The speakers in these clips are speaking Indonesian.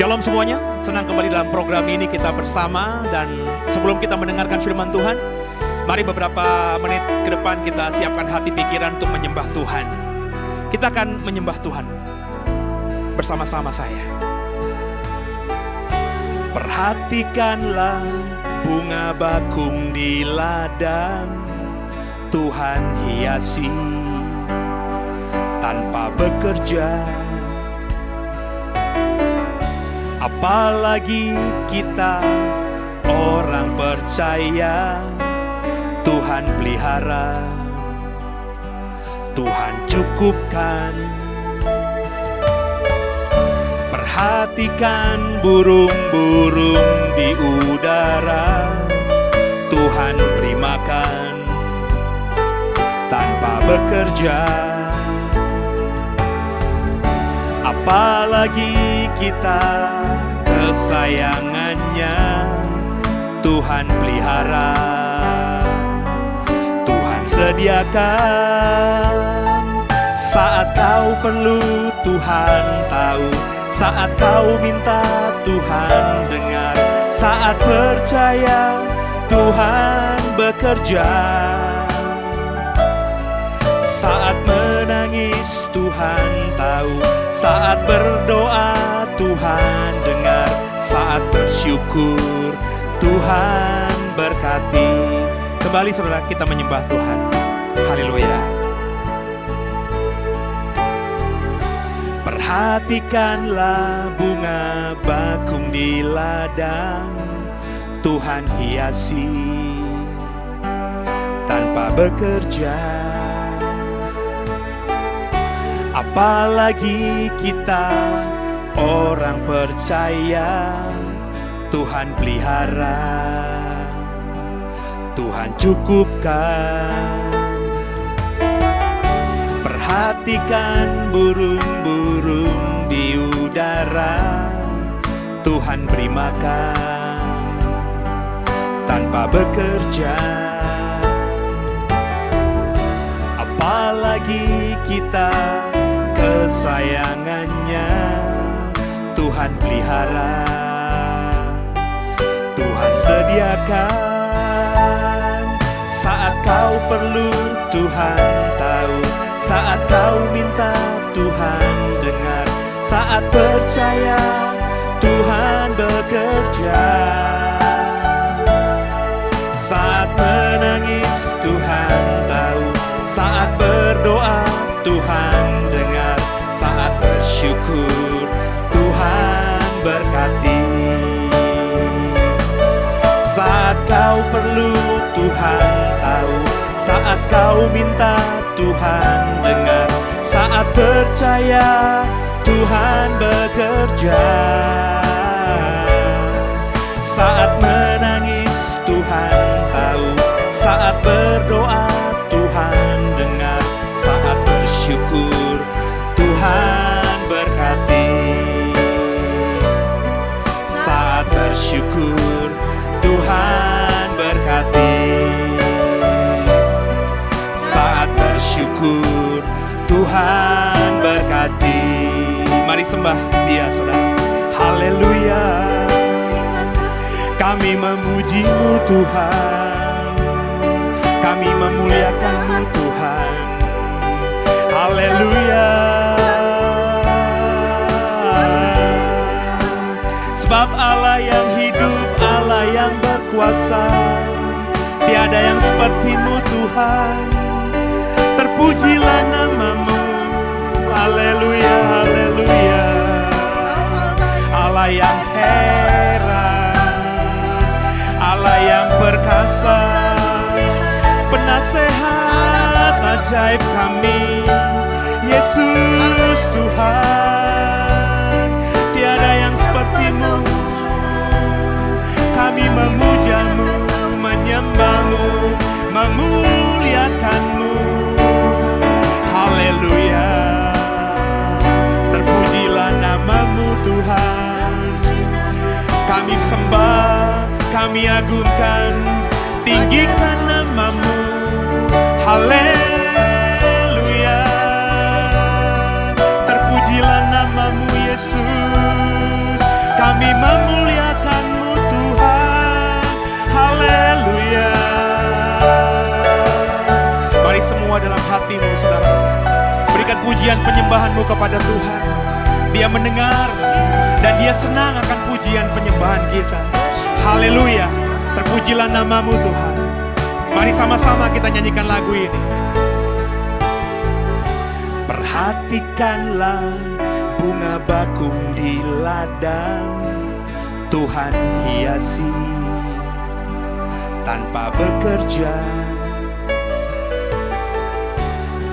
Shalom semuanya, senang kembali dalam program ini kita bersama. Dan sebelum kita mendengarkan firman Tuhan, mari beberapa menit ke depan kita siapkan hati pikiran untuk menyembah Tuhan. Kita akan menyembah Tuhan bersama-sama saya. Perhatikanlah bunga bakung di ladang, Tuhan hiasi tanpa bekerja. Apalagi kita orang percaya, Tuhan pelihara, Tuhan cukupkan. Perhatikan burung-burung di udara, Tuhan beri makan tanpa bekerja. Apalagi kita kesayangannya, Tuhan pelihara, Tuhan sediakan. Saat kau perlu Tuhan tahu, saat kau minta Tuhan dengar, saat percaya Tuhan bekerja. Saat menangis Tuhan tahu, saat berdoa Tuhan dengar, saat bersyukur Tuhan berkati. Kembali saudara, kita menyembah Tuhan. Haleluya. Perhatikanlah bunga bakung di ladang, Tuhan hiasi tanpa bekerja. Apalagi kita orang percaya, Tuhan pelihara, Tuhan cukupkan. Perhatikan burung-burung di udara, Tuhan beri makan tanpa bekerja. Apalagi kita kesayangannya, Tuhan pelihara, Tuhan sediakan. Saat kau perlu Tuhan tahu, saat kau minta Tuhan dengar, saat percaya Tuhan bekerja. Saat menangis Tuhan tahu, saat berdoa Tuhan dengar, saat bersyukur Tuhan berkati. Saat kau perlu Tuhan tahu, saat kau minta Tuhan dengar, saat percaya Tuhan bekerja. Saat menangis Tuhan tahu, saat berdoa Tuhan dengar, saat bersyukur Tuhan berkati. bersyukur, Tuhan berkati. Saat bersyukur, Tuhan berkati. Mari sembah Dia, saudara. Haleluya. Kami memuji-Mu Tuhan, kami memuliakan-Mu Tuhan. Haleluya. Sebab Allah yang hidup, Allah yang berkuasa, tiada yang seperti-Mu Tuhan. Terpujilah nama-Mu. Haleluya, haleluya. Allah yang heran, Allah yang perkasa, penasehat ajaib kami, Yesus Tuhan. Tiada yang seperti-Mu. Kami memuja-Mu, menyembah-Mu, memuliakan-Mu. Haleluya. Terpujilah nama-Mu Tuhan. Kami sembah, kami agungkan, tinggikan nama-Mu. Haleluya. Terpujilah nama-Mu Yesus. Kami memuliakan-Mu Tuhan. Haleluya. Mari semua dalam hatimu, saudara, berikan pujian penyembahanmu kepada Tuhan. Dia mendengar dan Dia senang akan pujian penyembahan kita. Haleluya. Terpujilah nama-Mu Tuhan. Mari sama-sama kita nyanyikan lagu ini. Perhatikanlah bunga bakung di ladang, Tuhan hiasi tanpa bekerja.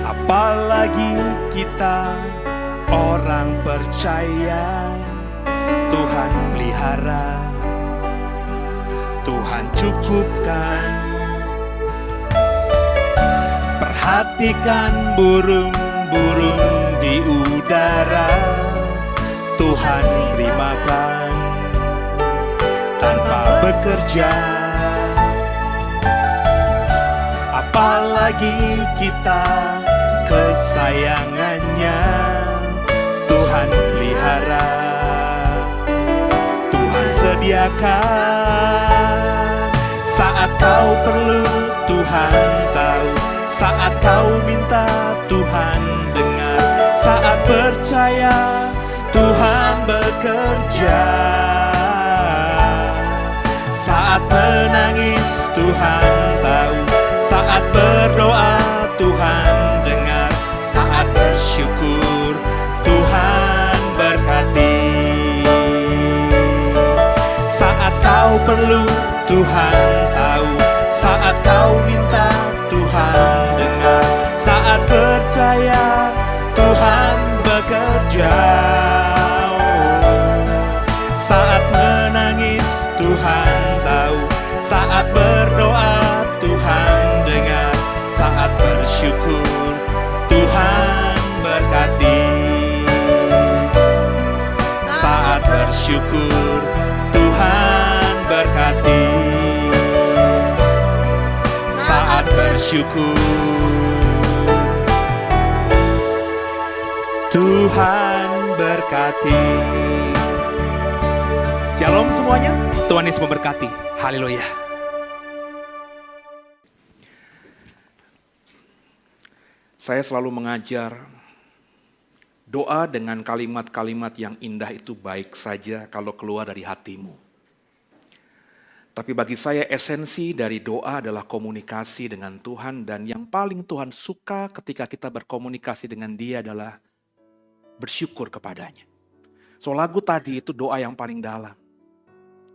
Apalagi kita orang percaya, Tuhan pelihara, Tuhan cukupkan. Perhatikan burung-burung di udara, Tuhan beri makan tanpa bekerja. Apalagi kita kesayangannya, Tuhan pelihara, Tuhan sediakan. Saat kau perlu, Tuhan tahu. Saat kau minta, Tuhan dengar. Saat percaya, Tuhan bekerja. Saat menangis, Tuhan tahu. Saat berdoa, Tuhan dengar. Saat bersyukur, Tuhan berkati. Saat kau perlu, Tuhan tahu. Saat kau minta, Tuhan dengar. Saat percaya, Tuhan bekerja. Saat menangis, Tuhan tahu. Saat berdoa, Tuhan dengar. Saat bersyukur, Tuhan berkati. Saat bersyukur, Tuhan berkati. Saat bersyukur, Tuhan berkati. Shalom semuanya, Tuhan Yesus memberkati. Haleluya. Saya selalu mengajar doa dengan kalimat-kalimat yang indah itu baik saja kalau keluar dari hatimu. Tapi bagi saya esensi dari doa adalah komunikasi dengan Tuhan, dan yang paling Tuhan suka ketika kita berkomunikasi dengan Dia adalah bersyukur kepadanya. So lagu tadi itu doa yang paling dalam.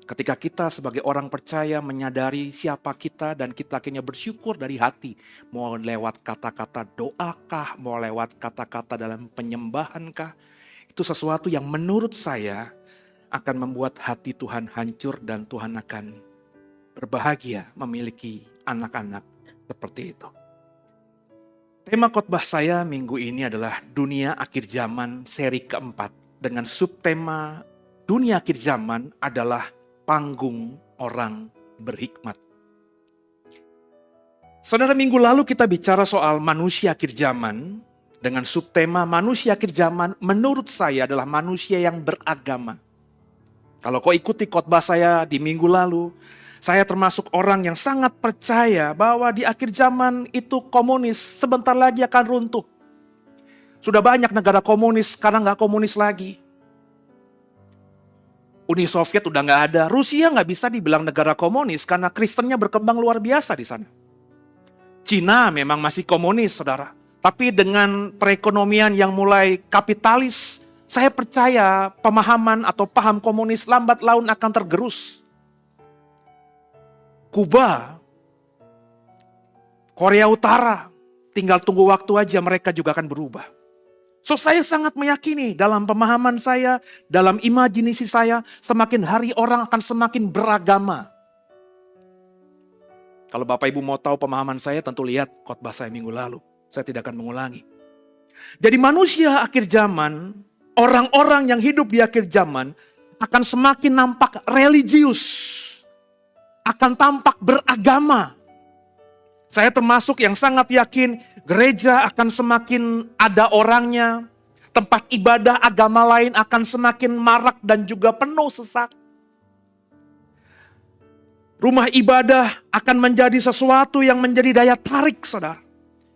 Ketika kita sebagai orang percaya menyadari siapa kita dan kita akhirnya bersyukur dari hati. Mau lewat kata-kata doakah, mau lewat kata-kata dalam penyembahankah. Itu sesuatu yang menurut saya akan membuat hati Tuhan hancur dan Tuhan akan berbahagia memiliki anak-anak seperti itu. Tema khotbah saya minggu ini adalah Dunia Akhir Zaman seri keempat. Dengan subtema Dunia Akhir Zaman adalah panggung orang berhikmat. Saudara, minggu lalu kita bicara soal manusia akhir zaman dengan subtema manusia akhir zaman menurut saya adalah manusia yang beragama. Kalau kau ikuti khotbah saya di minggu lalu, saya termasuk orang yang sangat percaya bahwa di akhir zaman itu komunis sebentar lagi akan runtuh. Sudah banyak negara komunis, sekarang nggak komunis lagi. Uni Soviet udah nggak ada. Rusia nggak bisa dibilang negara komunis karena Kristennya berkembang luar biasa di sana. Cina memang masih komunis, saudara. Tapi dengan perekonomian yang mulai kapitalis, saya percaya pemahaman atau paham komunis lambat laun akan tergerus. Kuba, Korea Utara, tinggal tunggu waktu aja mereka juga akan berubah. So saya sangat meyakini dalam pemahaman saya, dalam imajinasi saya, semakin hari orang akan semakin beragama. Kalau Bapak Ibu mau tahu pemahaman saya, tentu lihat khotbah saya minggu lalu. Saya tidak akan mengulangi. Jadi manusia akhir zaman, orang-orang yang hidup di akhir zaman akan semakin nampak religius, akan tampak beragama. Saya termasuk yang sangat yakin gereja akan semakin ada orangnya, tempat ibadah agama lain akan semakin marak dan juga penuh sesak. Rumah ibadah akan menjadi sesuatu yang menjadi daya tarik, saudara.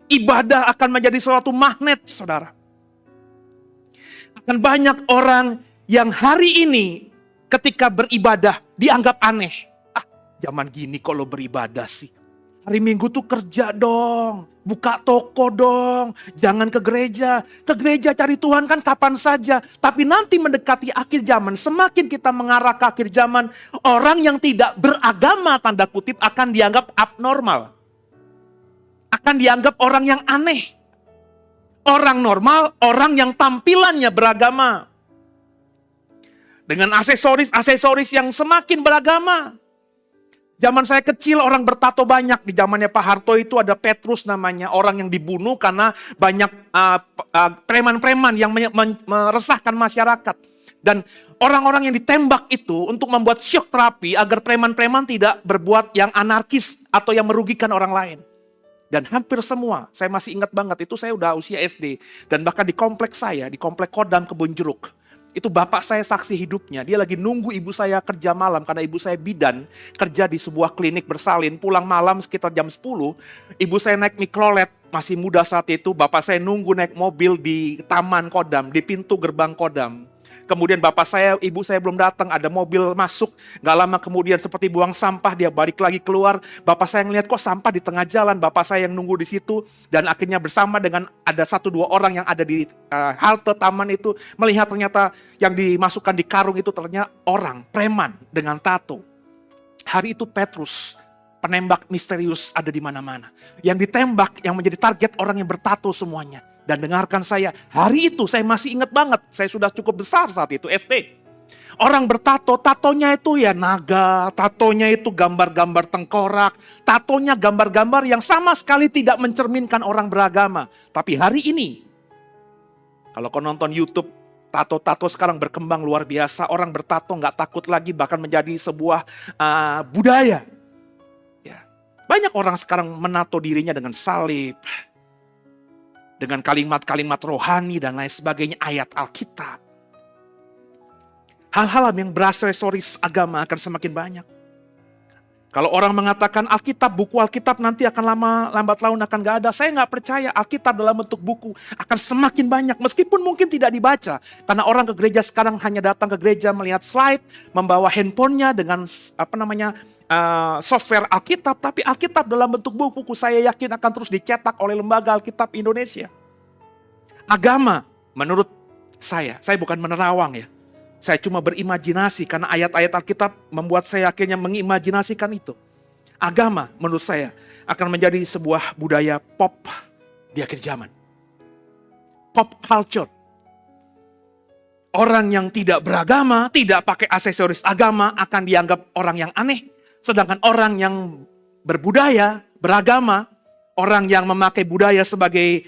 Ibadah akan menjadi suatu magnet, saudara. Akan banyak orang yang hari ini ketika beribadah dianggap aneh. Zaman gini kok lo beribadah sih? Hari Minggu tuh kerja dong, buka toko dong, jangan ke gereja. Ke gereja cari Tuhan kan kapan saja. Tapi nanti mendekati akhir zaman, semakin kita mengarah ke akhir zaman, orang yang tidak beragama tanda kutip akan dianggap abnormal. Akan dianggap orang yang aneh. Orang normal, orang yang tampilannya beragama. Dengan aksesoris yang semakin beragama. Zaman saya kecil orang bertato banyak. Di zamannya Pak Harto itu ada Petrus namanya. Orang yang dibunuh karena banyak preman-preman yang meresahkan masyarakat. Dan orang-orang yang ditembak itu untuk membuat shock terapi agar preman-preman tidak berbuat yang anarkis atau yang merugikan orang lain. Dan hampir semua, saya masih ingat banget, itu saya udah usia SD. Dan bahkan di kompleks saya, di komplek Kodam Kebun Jeruk. Itu bapak saya saksi hidupnya, dia lagi nunggu ibu saya kerja malam. Karena ibu saya bidan, kerja di sebuah klinik bersalin, pulang malam sekitar jam 10. Ibu saya naik mikrolet, masih muda saat itu. Bapak saya nunggu naik mobil di taman Kodam, di pintu gerbang Kodam. Kemudian ibu saya belum datang, ada mobil masuk. Gak lama kemudian seperti buang sampah, dia balik lagi keluar. Bapak saya ngeliat kok sampah di tengah jalan. Bapak saya yang nunggu di situ. Dan akhirnya bersama dengan ada 1-2 orang yang ada di halte taman itu. Melihat ternyata yang dimasukkan di karung itu ternyata orang, preman dengan tato. Hari itu Petrus, penembak misterius ada di mana-mana. Yang ditembak, yang menjadi target orang yang bertato semuanya. Dan dengarkan saya, hari itu saya masih ingat banget. Saya sudah cukup besar saat itu, SD. Orang bertato, tatonya itu ya naga, tatonya itu gambar-gambar tengkorak, tatonya gambar-gambar yang sama sekali tidak mencerminkan orang beragama. Tapi hari ini, kalau kau nonton YouTube, tato-tato sekarang berkembang luar biasa. Orang bertato nggak takut lagi, bahkan menjadi sebuah budaya. Ya. Banyak orang sekarang menato dirinya dengan salib, dengan kalimat-kalimat rohani dan lain sebagainya, ayat Alkitab. Hal-hal yang beraksesoris agama akan semakin banyak. Kalau orang mengatakan Alkitab, buku Alkitab nanti akan lambat laun akan gak ada. Saya gak percaya Alkitab dalam bentuk buku akan semakin banyak. Meskipun mungkin tidak dibaca. Karena orang ke gereja sekarang hanya datang ke gereja melihat slide, membawa handphonenya dengan software Alkitab, tapi Alkitab dalam bentuk buku saya yakin akan terus dicetak oleh lembaga Alkitab Indonesia. Agama menurut saya bukan menerawang ya. Saya cuma berimajinasi karena ayat-ayat Alkitab membuat saya akhirnya mengimajinasikan itu. Agama menurut saya akan menjadi sebuah budaya pop di akhir zaman. Pop culture. Orang yang tidak beragama, tidak pakai aksesoris agama akan dianggap orang yang aneh. Sedangkan orang yang berbudaya, beragama, orang yang memakai budaya sebagai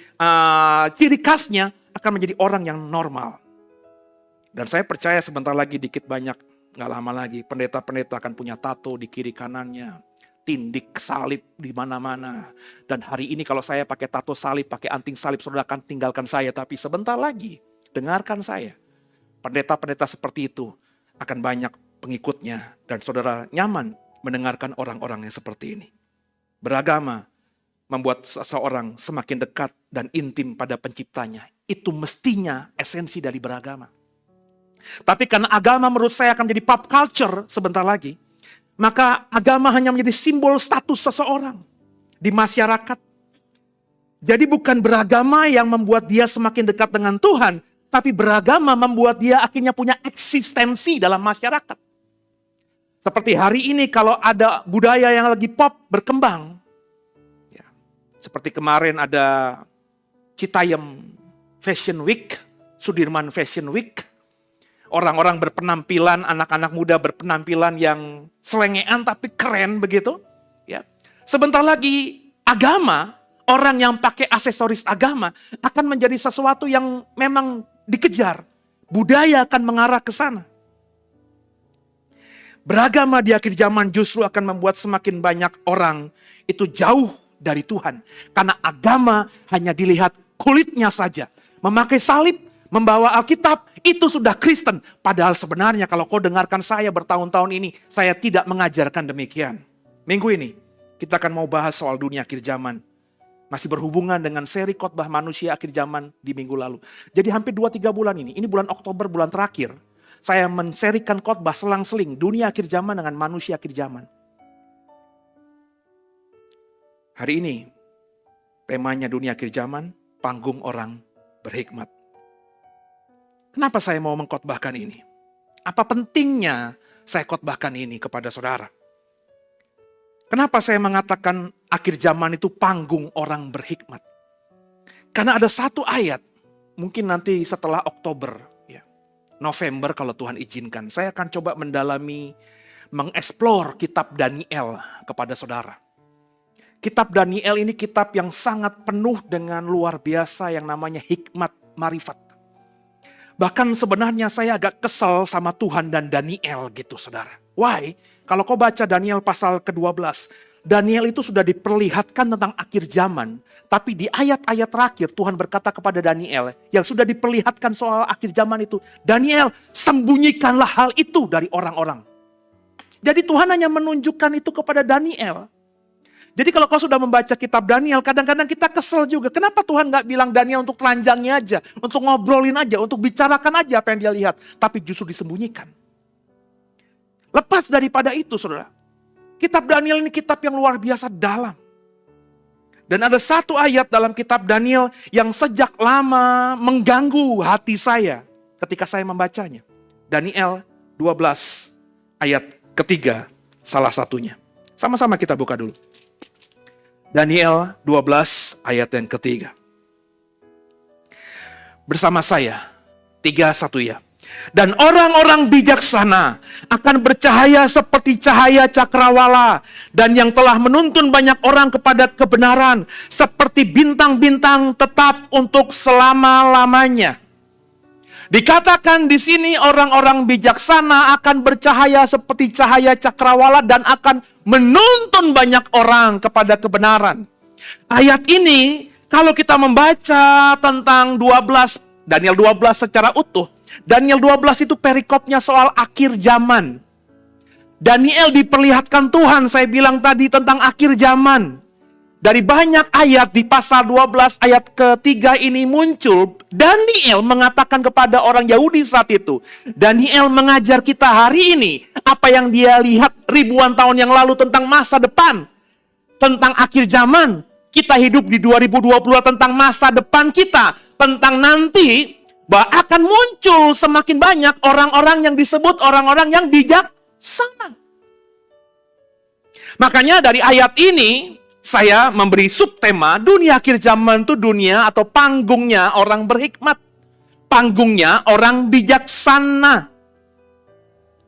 ciri khasnya akan menjadi orang yang normal. Dan saya percaya sebentar lagi dikit banyak Nggak lama lagi, pendeta-pendeta akan punya tato di kiri kanannya. Tindik salib di mana-mana. Dan hari ini kalau saya pakai tato salib, pakai anting salib, saudara akan tinggalkan saya. Tapi sebentar lagi, dengarkan saya. Pendeta-pendeta seperti itu akan banyak pengikutnya. Dan saudara nyaman mendengarkan orang-orang yang seperti ini. Beragama membuat seseorang semakin dekat dan intim pada penciptanya. Itu mestinya esensi dari beragama. Tapi karena agama menurut saya akan menjadi pop culture sebentar lagi, maka agama hanya menjadi simbol status seseorang di masyarakat. Jadi bukan beragama yang membuat dia semakin dekat dengan Tuhan, tapi beragama membuat dia akhirnya punya eksistensi dalam masyarakat. Seperti hari ini kalau ada budaya yang lagi pop berkembang, ya, seperti kemarin ada Citayam Fashion Week, Sudirman Fashion Week. Orang-orang berpenampilan, anak-anak muda berpenampilan yang selengean tapi keren begitu. Ya. Sebentar lagi agama, orang yang pakai aksesoris agama akan menjadi sesuatu yang memang dikejar. Budaya akan mengarah ke sana. Beragama di akhir zaman justru akan membuat semakin banyak orang itu jauh dari Tuhan. Karena agama hanya dilihat kulitnya saja. Memakai salib, membawa Alkitab, itu sudah Kristen. Padahal sebenarnya kalau kau dengarkan saya bertahun-tahun ini, saya tidak mengajarkan demikian. Minggu ini, kita akan mau bahas soal dunia akhir zaman. Masih berhubungan dengan seri khotbah manusia akhir zaman di minggu lalu. Jadi hampir 2-3 bulan ini bulan Oktober, bulan terakhir, saya menserikan khotbah selang-seling dunia akhir zaman dengan manusia akhir zaman. Hari ini, temanya dunia akhir zaman, panggung orang berhikmat. Kenapa saya mau mengkhotbahkan ini? Apa pentingnya saya khotbahkan ini kepada saudara? Kenapa saya mengatakan akhir zaman itu panggung orang berhikmat? Karena ada satu ayat, mungkin nanti setelah Oktober, ya, November kalau Tuhan izinkan, saya akan coba mendalami, mengeksplor kitab Daniel kepada saudara. Kitab Daniel ini kitab yang sangat penuh dengan luar biasa yang namanya hikmat marifat. Bahkan sebenarnya saya agak kesel sama Tuhan dan Daniel gitu saudara. Why? Kalau kau baca Daniel pasal ke-12, Daniel itu sudah diperlihatkan tentang akhir zaman. Tapi di ayat-ayat terakhir Tuhan berkata kepada Daniel yang sudah diperlihatkan soal akhir zaman itu. Daniel, sembunyikanlah hal itu dari orang-orang. Jadi Tuhan hanya menunjukkan itu kepada Daniel. Jadi kalau kau sudah membaca kitab Daniel, kadang-kadang kita kesel juga. Kenapa Tuhan gak bilang Daniel untuk telanjangnya aja, untuk ngobrolin aja, untuk bicarakan aja apa yang dia lihat. Tapi justru disembunyikan. Lepas daripada itu saudara, kitab Daniel ini kitab yang luar biasa dalam. Dan ada satu ayat dalam kitab Daniel yang sejak lama mengganggu hati saya ketika saya membacanya. Daniel 12 ayat ketiga salah satunya. Sama-sama kita buka dulu. Daniel 12 ayat yang ketiga. Bersama saya, 3-1 ya. Dan orang-orang bijaksana akan bercahaya seperti cahaya cakrawala. Dan yang telah menuntun banyak orang kepada kebenaran. Seperti bintang-bintang tetap untuk selama-lamanya. Dikatakan di sini orang-orang bijaksana akan bercahaya seperti cahaya cakrawala dan akan menuntun banyak orang kepada kebenaran. Ayat ini kalau kita membaca tentang Daniel 12 secara utuh, Daniel 12 itu perikopnya soal akhir zaman. Daniel diperlihatkan Tuhan, saya bilang tadi tentang akhir zaman. Dari banyak ayat di pasal 12 ayat ketiga ini muncul, Daniel mengatakan kepada orang Yahudi saat itu. Daniel mengajar kita hari ini apa yang dia lihat ribuan tahun yang lalu tentang masa depan. Tentang akhir zaman. Kita hidup di 2020 tentang masa depan kita. Tentang nanti bahwa akan muncul semakin banyak orang-orang yang disebut orang-orang yang bijaksana. Makanya dari ayat ini saya memberi subtema dunia akhir zaman itu dunia atau panggungnya orang berhikmat. Panggungnya orang bijaksana.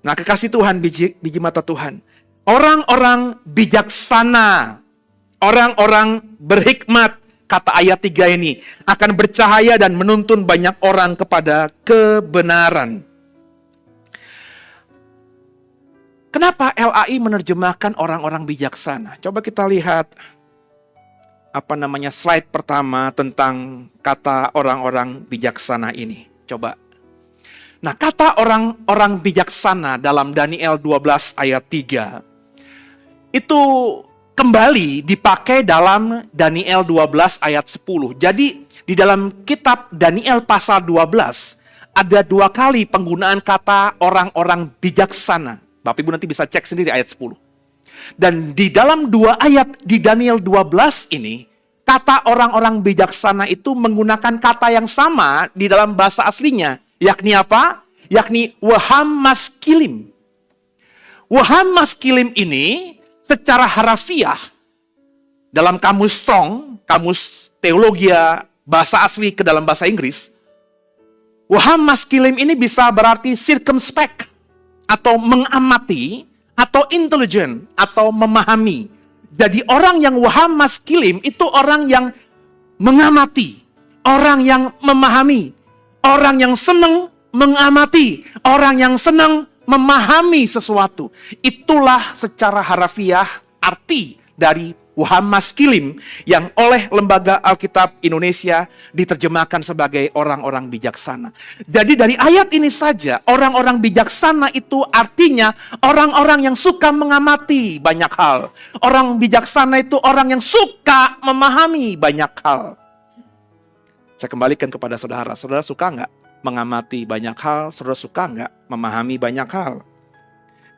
Nah kekasih Tuhan, biji mata Tuhan. Orang-orang bijaksana. Orang-orang berhikmat. Kata ayat 3 ini. Akan bercahaya dan menuntun banyak orang kepada kebenaran. Kenapa LAI menerjemahkan orang-orang bijaksana? Coba kita lihat slide pertama tentang kata orang-orang bijaksana ini. Coba. Nah, kata orang-orang bijaksana dalam Daniel 12 ayat 3 itu kembali dipakai dalam Daniel 12 ayat 10. Jadi di dalam kitab Daniel pasal 12 ada 2 kali penggunaan kata orang-orang bijaksana. Bapak Ibu nanti bisa cek sendiri ayat 10. Dan di dalam 2 ayat di Daniel 12 ini, kata orang-orang bijaksana itu menggunakan kata yang sama di dalam bahasa aslinya. Yakni apa? Yakni waham maskilim. Waham maskilim ini secara harafiah dalam kamus Strong, kamus teologia bahasa asli ke dalam bahasa Inggris, waham maskilim ini bisa berarti circumspect, atau mengamati, atau intelligent, atau memahami. Jadi orang yang waham maskilim itu orang yang mengamati, orang yang memahami, orang yang senang mengamati, orang yang senang memahami sesuatu. Itulah secara harafiah arti dari waham maskilim yang oleh Lembaga Alkitab Indonesia diterjemahkan sebagai orang-orang bijaksana. Jadi dari ayat ini saja, orang-orang bijaksana itu artinya orang-orang yang suka mengamati banyak hal. Orang bijaksana itu orang yang suka memahami banyak hal. Saya kembalikan kepada saudara. Saudara suka nggak mengamati banyak hal? Saudara suka nggak memahami banyak hal?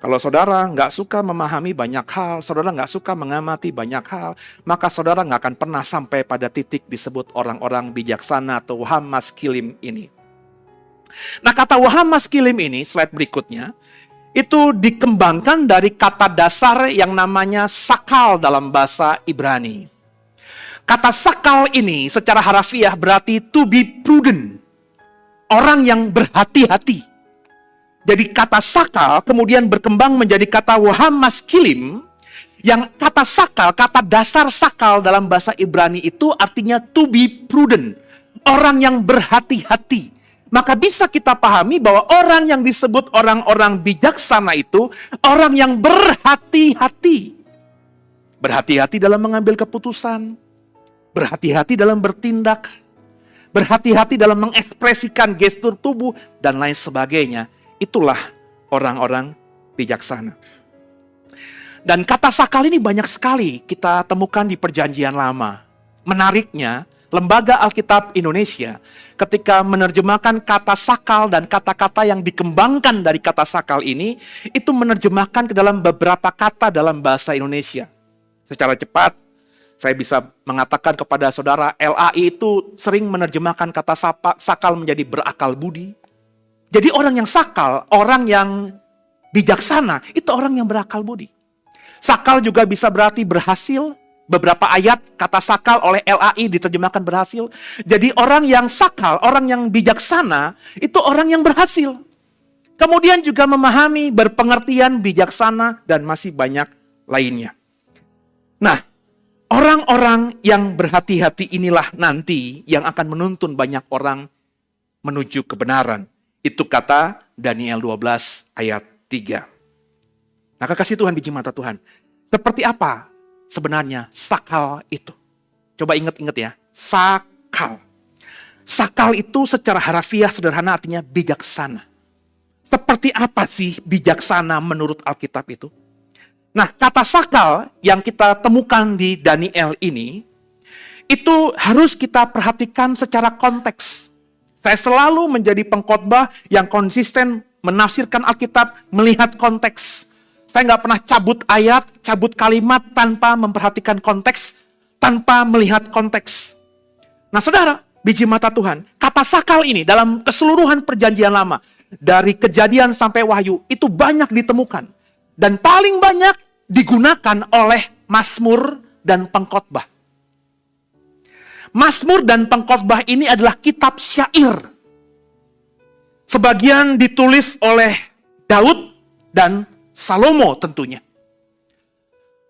Kalau saudara nggak suka memahami banyak hal, saudara nggak suka mengamati banyak hal, maka saudara nggak akan pernah sampai pada titik disebut orang-orang bijaksana atau waham maskilim ini. Nah, kata waham maskilim ini, slide berikutnya, itu dikembangkan dari kata dasar yang namanya sakal dalam bahasa Ibrani. Kata sakal ini secara harafiah berarti to be prudent, orang yang berhati-hati. Jadi kata sakal kemudian berkembang menjadi kata waham maskilim, yang kata sakal, kata dasar sakal dalam bahasa Ibrani itu artinya to be prudent, orang yang berhati-hati. Maka bisa kita pahami bahwa orang yang disebut orang-orang bijaksana itu orang yang berhati-hati. Berhati-hati dalam mengambil keputusan, berhati-hati dalam bertindak, berhati-hati dalam mengekspresikan gestur tubuh, dan lain sebagainya. Itulah orang-orang bijaksana. Dan kata sakal ini banyak sekali kita temukan di Perjanjian Lama. Menariknya, Lembaga Alkitab Indonesia ketika menerjemahkan kata sakal dan kata-kata yang dikembangkan dari kata sakal ini, itu menerjemahkan ke dalam beberapa kata dalam bahasa Indonesia. Secara cepat, saya bisa mengatakan kepada saudara, LAI itu sering menerjemahkan kata sakal menjadi berakal budi. Jadi orang yang sakal, orang yang bijaksana, itu orang yang berakal budi. Sakal juga bisa berarti berhasil. Beberapa ayat kata sakal oleh LAI diterjemahkan berhasil. Jadi orang yang sakal, orang yang bijaksana, itu orang yang berhasil. Kemudian juga memahami, berpengertian, bijaksana, dan masih banyak lainnya. Nah, orang-orang yang berhati-hati inilah nanti yang akan menuntun banyak orang menuju kebenaran. Itu kata Daniel 12 ayat 3. Nah, kekasih Tuhan, biji mata Tuhan. Seperti apa sebenarnya sakal itu? Coba ingat-ingat ya. Sakal. Sakal itu secara harafiah sederhana artinya bijaksana. Seperti apa sih bijaksana menurut Alkitab itu? Nah, kata sakal yang kita temukan di Daniel ini, itu harus kita perhatikan secara konteks. Saya selalu menjadi pengkhotbah yang konsisten menafsirkan Alkitab melihat konteks. Saya nggak pernah cabut ayat, cabut kalimat tanpa memperhatikan konteks, tanpa melihat konteks. Nah, saudara, biji mata Tuhan, kata sakal ini dalam keseluruhan Perjanjian Lama, dari Kejadian sampai Wahyu, itu banyak ditemukan. Dan paling banyak digunakan oleh Mazmur dan pengkhotbah. Mazmur dan pengkhotbah ini adalah kitab syair. Sebagian ditulis oleh Daud dan Salomo tentunya.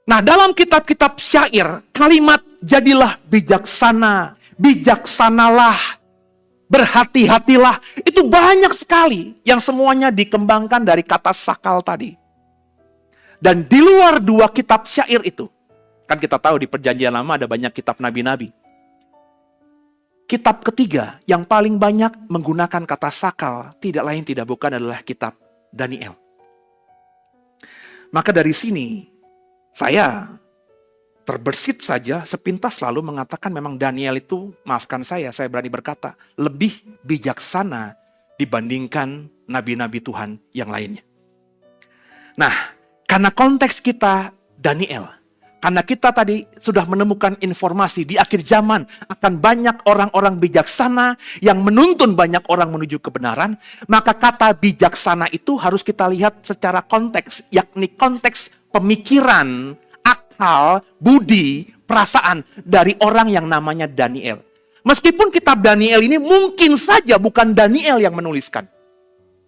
Nah, dalam kitab-kitab syair, kalimat jadilah bijaksana, bijaksanalah, berhati-hatilah, itu banyak sekali yang semuanya dikembangkan dari kata sakal tadi. Dan di luar dua kitab syair itu, kan kita tahu di Perjanjian Lama ada banyak kitab nabi-nabi. Kitab ketiga yang paling banyak menggunakan kata sakal tidak lain tidak bukan adalah kitab Daniel. Maka dari sini saya terbersit saja sepintas lalu mengatakan memang Daniel itu, maafkan saya berani berkata, lebih bijaksana dibandingkan nabi-nabi Tuhan yang lainnya. Nah, karena konteks kita Daniel, karena kita tadi sudah menemukan informasi di akhir zaman akan banyak orang-orang bijaksana yang menuntun banyak orang menuju kebenaran, maka kata bijaksana itu harus kita lihat secara konteks, yakni konteks pemikiran, akal, budi, perasaan dari orang yang namanya Daniel. Meskipun kitab Daniel ini mungkin saja bukan Daniel yang menuliskan.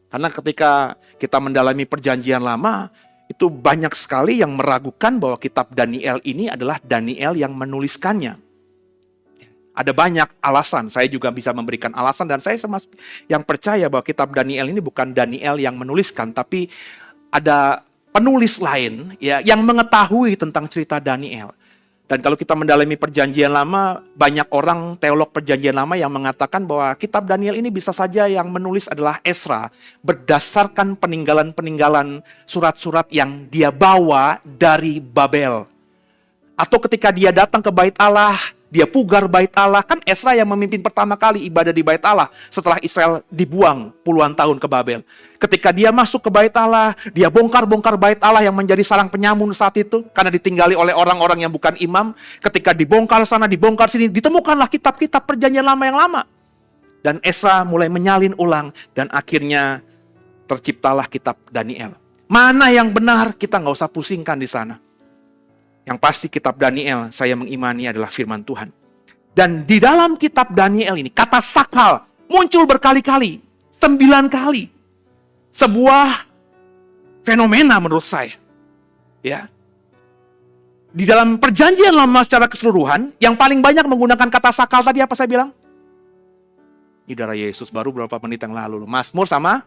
Karena ketika kita mendalami Perjanjian Lama, itu banyak sekali yang meragukan bahwa kitab Daniel ini adalah Daniel yang menuliskannya. Ada banyak alasan, saya juga bisa memberikan alasan, dan saya termasuk yang percaya bahwa kitab Daniel ini bukan Daniel yang menuliskan, tapi ada penulis lain ya yang mengetahui tentang cerita Daniel. Dan kalau kita mendalami Perjanjian Lama, banyak orang teolog Perjanjian Lama yang mengatakan bahwa kitab Daniel ini bisa saja yang menulis adalah Ezra, berdasarkan peninggalan-peninggalan surat-surat yang dia bawa dari Babel. Atau ketika dia datang ke Bait Allah, dia pugar Bait Allah. Kan Ezra yang memimpin pertama kali ibadah di Bait Allah setelah Israel dibuang puluhan tahun ke Babel. Ketika dia masuk ke Bait Allah, dia bongkar-bongkar Bait Allah yang menjadi sarang penyamun saat itu karena ditinggali oleh orang-orang yang bukan imam. Ketika dibongkar sana, dibongkar sini, ditemukanlah kitab-kitab Perjanjian Lama yang lama. Dan Ezra mulai menyalin ulang dan akhirnya terciptalah kitab Daniel. Mana yang benar kita nggak usah pusingkan di sana. Yang pasti kitab Daniel saya mengimani adalah firman Tuhan. Dan di dalam kitab Daniel ini kata sakal muncul berkali-kali, 9 kali. Sebuah fenomena menurut saya. Ya. Di dalam Perjanjian Lama secara keseluruhan, yang paling banyak menggunakan kata sakal tadi apa saya bilang? Ini darah Yesus baru beberapa menit yang lalu. Mazmur sama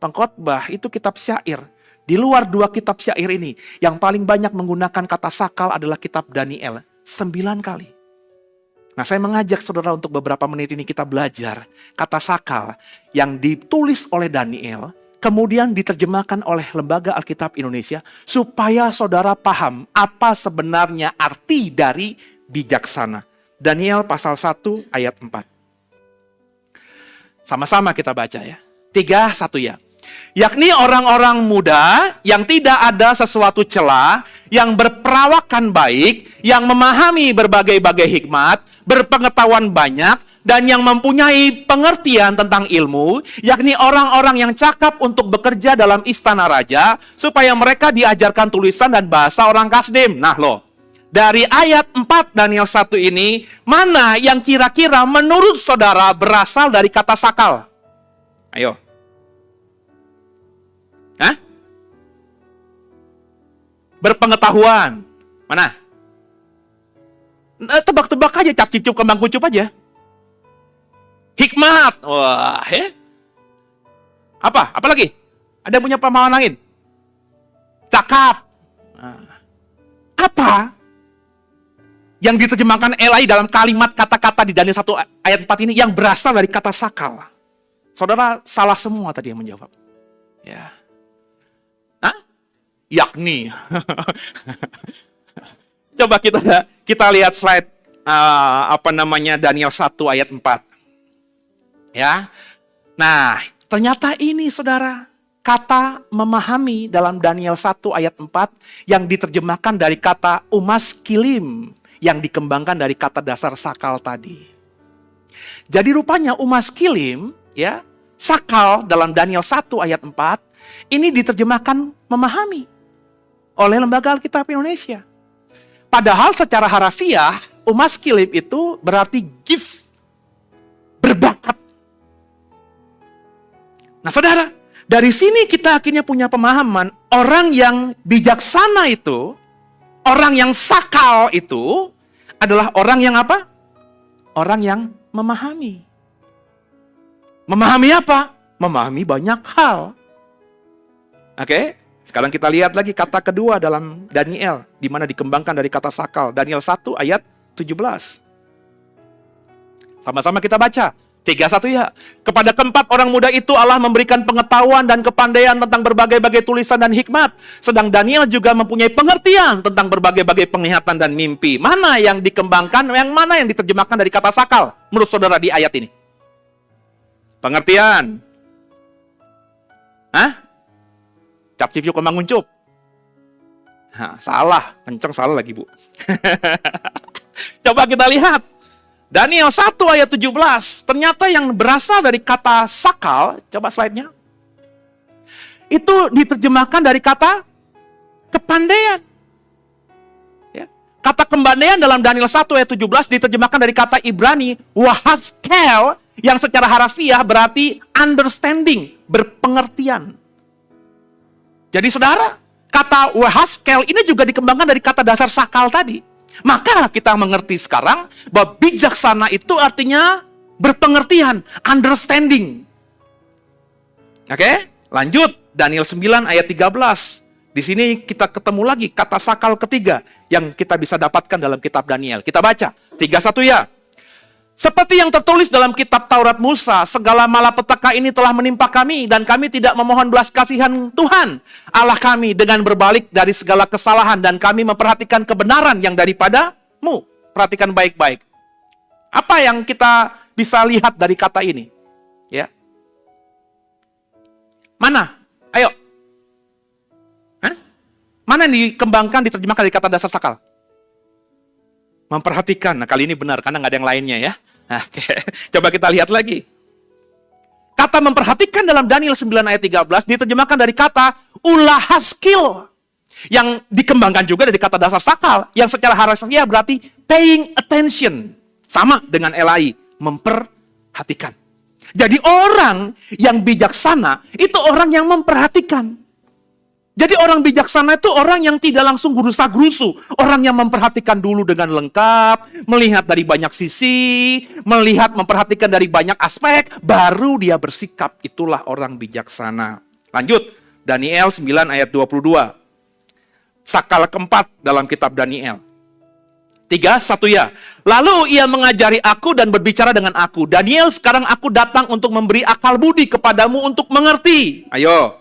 Pengkhotbah, itu kitab syair. Di luar dua kitab syair ini, yang paling banyak menggunakan kata sakal adalah kitab Daniel. 9 kali. Nah, saya mengajak saudara untuk beberapa menit ini kita belajar kata sakal yang ditulis oleh Daniel, kemudian diterjemahkan oleh Lembaga Alkitab Indonesia, supaya saudara paham apa sebenarnya arti dari bijaksana. Daniel pasal 1 ayat 4. Sama-sama kita baca ya. 3-1 ya. Yakni orang-orang muda yang tidak ada sesuatu cela, yang berperawakan baik, yang memahami berbagai-bagai hikmat, berpengetahuan banyak, dan yang mempunyai pengertian tentang ilmu, yakni orang-orang yang cakap untuk bekerja dalam istana raja, supaya mereka diajarkan tulisan dan bahasa orang Kasdim. Nah loh, dari ayat 4 Daniel 1 ini, mana yang kira-kira menurut saudara berasal dari kata sakal? Ayo. Hah? Berpengetahuan. Mana? Tebak-tebak aja, cap-cip-cup, kembang kucup aja. Hikmat. Wah, Apa? Apa lagi? Ada yang punya pemahaman lain? Cakap. Apa yang diterjemahkan Eli dalam kalimat kata-kata di Daniel 1 ayat 4 ini yang berasal dari kata sakal? Saudara salah semua tadi yang menjawab. Ya. Yakni. Coba kita lihat slide Daniel 1 ayat 4. Ya. Nah, ternyata ini saudara, kata memahami dalam Daniel 1 ayat 4 yang diterjemahkan dari kata umaskilim yang dikembangkan dari kata dasar sakal tadi. Jadi rupanya umaskilim, ya, sakal dalam Daniel 1 ayat 4 ini diterjemahkan memahami oleh Lembaga Alkitab Indonesia. Padahal secara harafiah, umaskilim itu berarti gift, berbakat. Nah saudara, dari sini kita akhirnya punya pemahaman, orang yang bijaksana itu, orang yang sakal itu, adalah orang yang apa? Orang yang memahami. Memahami apa? Memahami banyak hal. Oke? Sekarang kita lihat lagi kata kedua dalam Daniel, di mana dikembangkan dari kata sakal. Daniel 1 ayat 17. Sama-sama kita baca. 3:1 ya. Kepada keempat orang muda itu Allah memberikan pengetahuan dan kepandaian tentang berbagai-bagai tulisan dan hikmat. Sedang Daniel juga mempunyai pengertian tentang berbagai-bagai penglihatan dan mimpi. Mana yang dikembangkan, yang mana yang diterjemahkan dari kata sakal menurut saudara di ayat ini? Pengertian. Hah? Cap cip kembang nguncup. Salah, kenceng salah lagi Bu. Coba kita lihat. Daniel 1 ayat 17. Ternyata yang berasal dari kata sakal, coba slide-nya. Itu diterjemahkan dari kata kepandaian. Ya. Kata kepandaian dalam Daniel 1 ayat 17 diterjemahkan dari kata Ibrani wahaskel, yang secara harafiah berarti understanding, berpengertian. Jadi saudara, kata wahaskel ini juga dikembangkan dari kata dasar sakal tadi. Maka kita mengerti sekarang bahwa bijaksana itu artinya berpengertian, understanding. Oke, lanjut Daniel 9 ayat 13. Di sini kita ketemu lagi kata sakal ketiga yang kita bisa dapatkan dalam kitab Daniel. Kita baca 3:1 ya. Seperti yang tertulis dalam kitab Taurat Musa, segala malapetaka ini telah menimpa kami, dan kami tidak memohon belas kasihan Tuhan Allah kami dengan berbalik dari segala kesalahan, dan kami memperhatikan kebenaran yang daripadamu. Perhatikan baik-baik. Apa yang kita bisa lihat dari kata ini? Ya. Mana? Ayo. Hah? Mana yang dikembangkan, diterjemahkan dari kata dasar sakal? Memperhatikan. Nah, kali ini benar, karena nggak ada yang lainnya ya. Oke, coba kita lihat lagi. Kata memperhatikan dalam Daniel 9 ayat 13 diterjemahkan dari kata ulahaskil, yang dikembangkan juga dari kata dasar sakal, yang secara harafiah berarti paying attention. Sama dengan elai, memperhatikan. Jadi orang yang bijaksana itu orang yang memperhatikan. Jadi orang bijaksana itu orang yang tidak langsung gerusa-gerusu. Orang yang memperhatikan dulu dengan lengkap, melihat dari banyak sisi, memperhatikan dari banyak aspek, baru dia bersikap. Itulah orang bijaksana. Lanjut, Daniel 9 ayat 22. Sakal keempat dalam kitab Daniel. 3:1 ya. Lalu ia mengajari aku dan berbicara dengan aku. Daniel, sekarang aku datang untuk memberi akal budi kepadamu untuk mengerti. Ayo,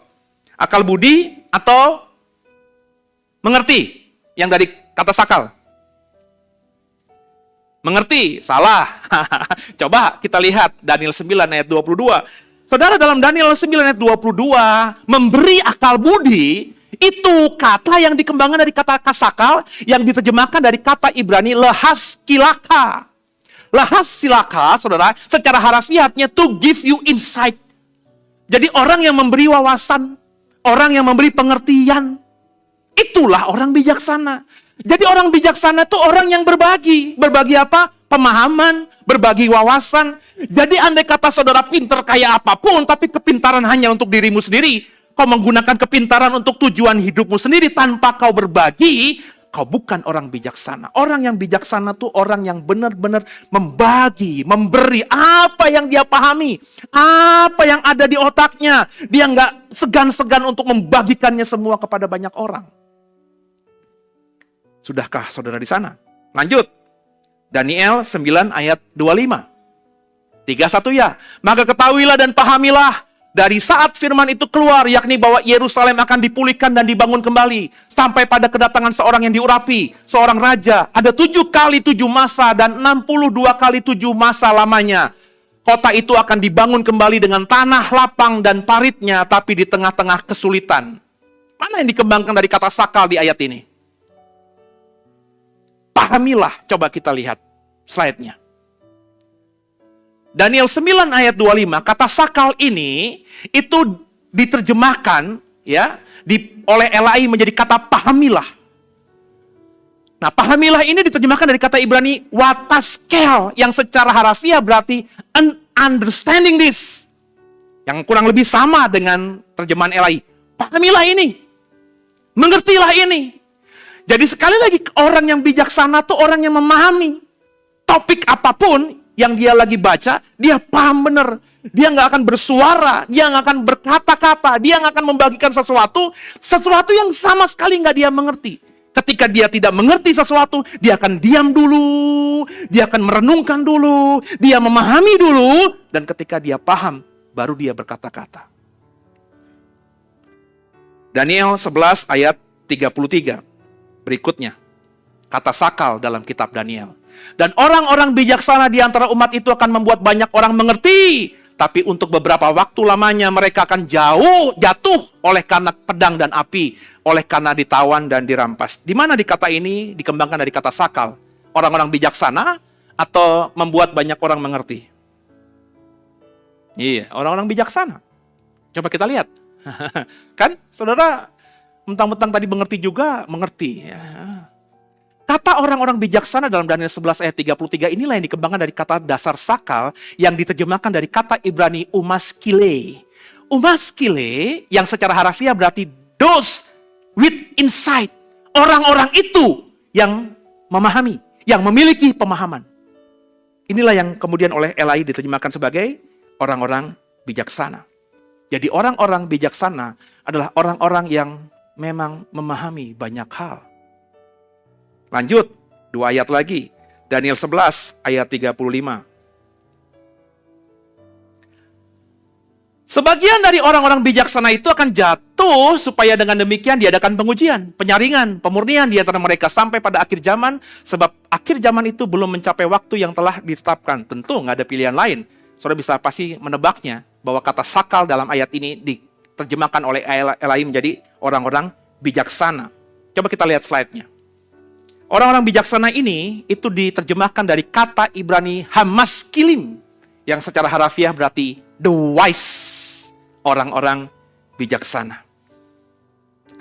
akal budi atau mengerti? Yang dari kata sakal. Mengerti, salah. Coba kita lihat Daniel 9 ayat 22. Saudara, dalam Daniel 9 ayat 22, memberi akal budi, itu kata yang dikembangkan dari kata sakal, yang diterjemahkan dari kata Ibrani lehaskilaka. Lehaskilaka, saudara, secara harafiahnya to give you insight. Jadi orang yang memberi wawasan, orang yang memberi pengertian, itulah orang bijaksana. Jadi orang bijaksana itu orang yang berbagi. Berbagi apa? Pemahaman, berbagi wawasan. Jadi andai kata saudara pintar kayak apapun, tapi kepintaran hanya untuk dirimu sendiri, kau menggunakan kepintaran untuk tujuan hidupmu sendiri tanpa kau berbagi, kau bukan orang bijaksana. Orang yang bijaksana itu orang yang benar-benar membagi, memberi apa yang dia pahami, apa yang ada di otaknya. Dia nggak segan-segan untuk membagikannya semua kepada banyak orang. Sudahkah saudara di sana? Lanjut. Daniel 9 ayat 25. 3:1 ya. Maka ketahuilah dan pahamilah dari saat firman itu keluar, yakni bahwa Yerusalem akan dipulihkan dan dibangun kembali, sampai pada kedatangan seorang yang diurapi, seorang raja. Ada 7 kali 7 masa dan 62 kali 7 masa lamanya. Kota itu akan dibangun kembali dengan tanah lapang dan paritnya, tapi di tengah-tengah kesulitan. Mana yang dikembangkan dari kata sakal di ayat ini? Pahamilah, coba kita lihat slide-nya. Daniel 9 ayat 25, kata sakal ini itu diterjemahkan ya oleh LAI menjadi kata pahamilah. Nah, pahamilah ini diterjemahkan dari kata Ibrani wataskel, yang secara harafiah berarti understanding this. Yang kurang lebih sama dengan terjemahan LAI. Pahamilah ini. Mengertilah ini. Jadi sekali lagi, orang yang bijaksana itu orang yang memahami topik apapun yang dia lagi baca, dia paham benar. Dia nggak akan bersuara, dia nggak akan berkata-kata, dia nggak akan membagikan sesuatu yang sama sekali nggak dia mengerti. Ketika dia tidak mengerti sesuatu, dia akan diam dulu, dia akan merenungkan dulu, dia memahami dulu, dan ketika dia paham, baru dia berkata-kata. Daniel 11 ayat 33. Berikutnya, kata sakal dalam kitab Daniel. Dan orang-orang bijaksana di antara umat itu akan membuat banyak orang mengerti. Tapi untuk beberapa waktu lamanya mereka akan jatuh oleh karena pedang dan api. Oleh karena ditawan dan dirampas. Di mana di kata ini dikembangkan dari kata sakal? Orang-orang bijaksana atau membuat banyak orang mengerti? Iya, orang-orang bijaksana. Coba kita lihat. Kan, saudara, mentang-mentang tadi mengerti juga, mengerti. Ya. Kata orang-orang bijaksana dalam Daniel 11 ayat 33 inilah yang dikembangkan dari kata dasar sakal yang diterjemahkan dari kata Ibrani umaskile. Umaskile yang secara harafiah berarti those with insight. Orang-orang itu yang memahami, yang memiliki pemahaman. Inilah yang kemudian oleh LAI diterjemahkan sebagai orang-orang bijaksana. Jadi orang-orang bijaksana adalah orang-orang yang memang memahami banyak hal. Lanjut, 2 ayat lagi. Daniel 11 ayat 35. Sebagian dari orang-orang bijaksana itu akan jatuh supaya dengan demikian diadakan pengujian, penyaringan, pemurnian di antara mereka sampai pada akhir zaman. Sebab akhir zaman itu belum mencapai waktu yang telah ditetapkan. Tentu nggak ada pilihan lain. Saudara bisa pasti menebaknya bahwa kata sakal dalam ayat ini diterjemahkan oleh LAI menjadi orang-orang bijaksana. Coba kita lihat slide-nya. Orang-orang bijaksana ini itu diterjemahkan dari kata Ibrani hamaskilim yang secara harafiah berarti the wise, orang-orang bijaksana.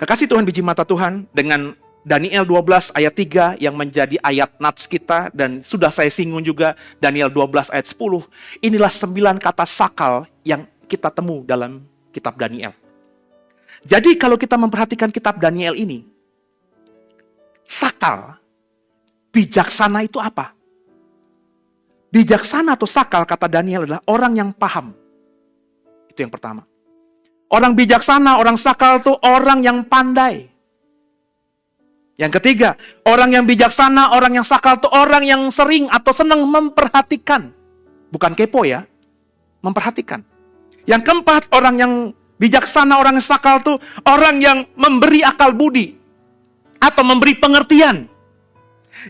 Kekasih Tuhan, biji mata Tuhan, dengan Daniel 12 ayat 3 yang menjadi ayat nats kita dan sudah saya singgung juga Daniel 12 ayat 10. Inilah 9 kata sakal yang kita temu dalam kitab Daniel. Jadi kalau kita memperhatikan kitab Daniel ini, sakal, bijaksana itu apa? Bijaksana atau sakal kata Daniel adalah orang yang paham. Itu yang pertama. Orang bijaksana, orang sakal itu orang yang pandai. Yang ketiga, orang yang bijaksana, orang yang sakal itu orang yang sering atau senang memperhatikan. Bukan kepo ya, memperhatikan. Yang keempat, orang yang bijaksana, orang yang sakal itu orang yang memberi akal budi. Atau memberi pengertian.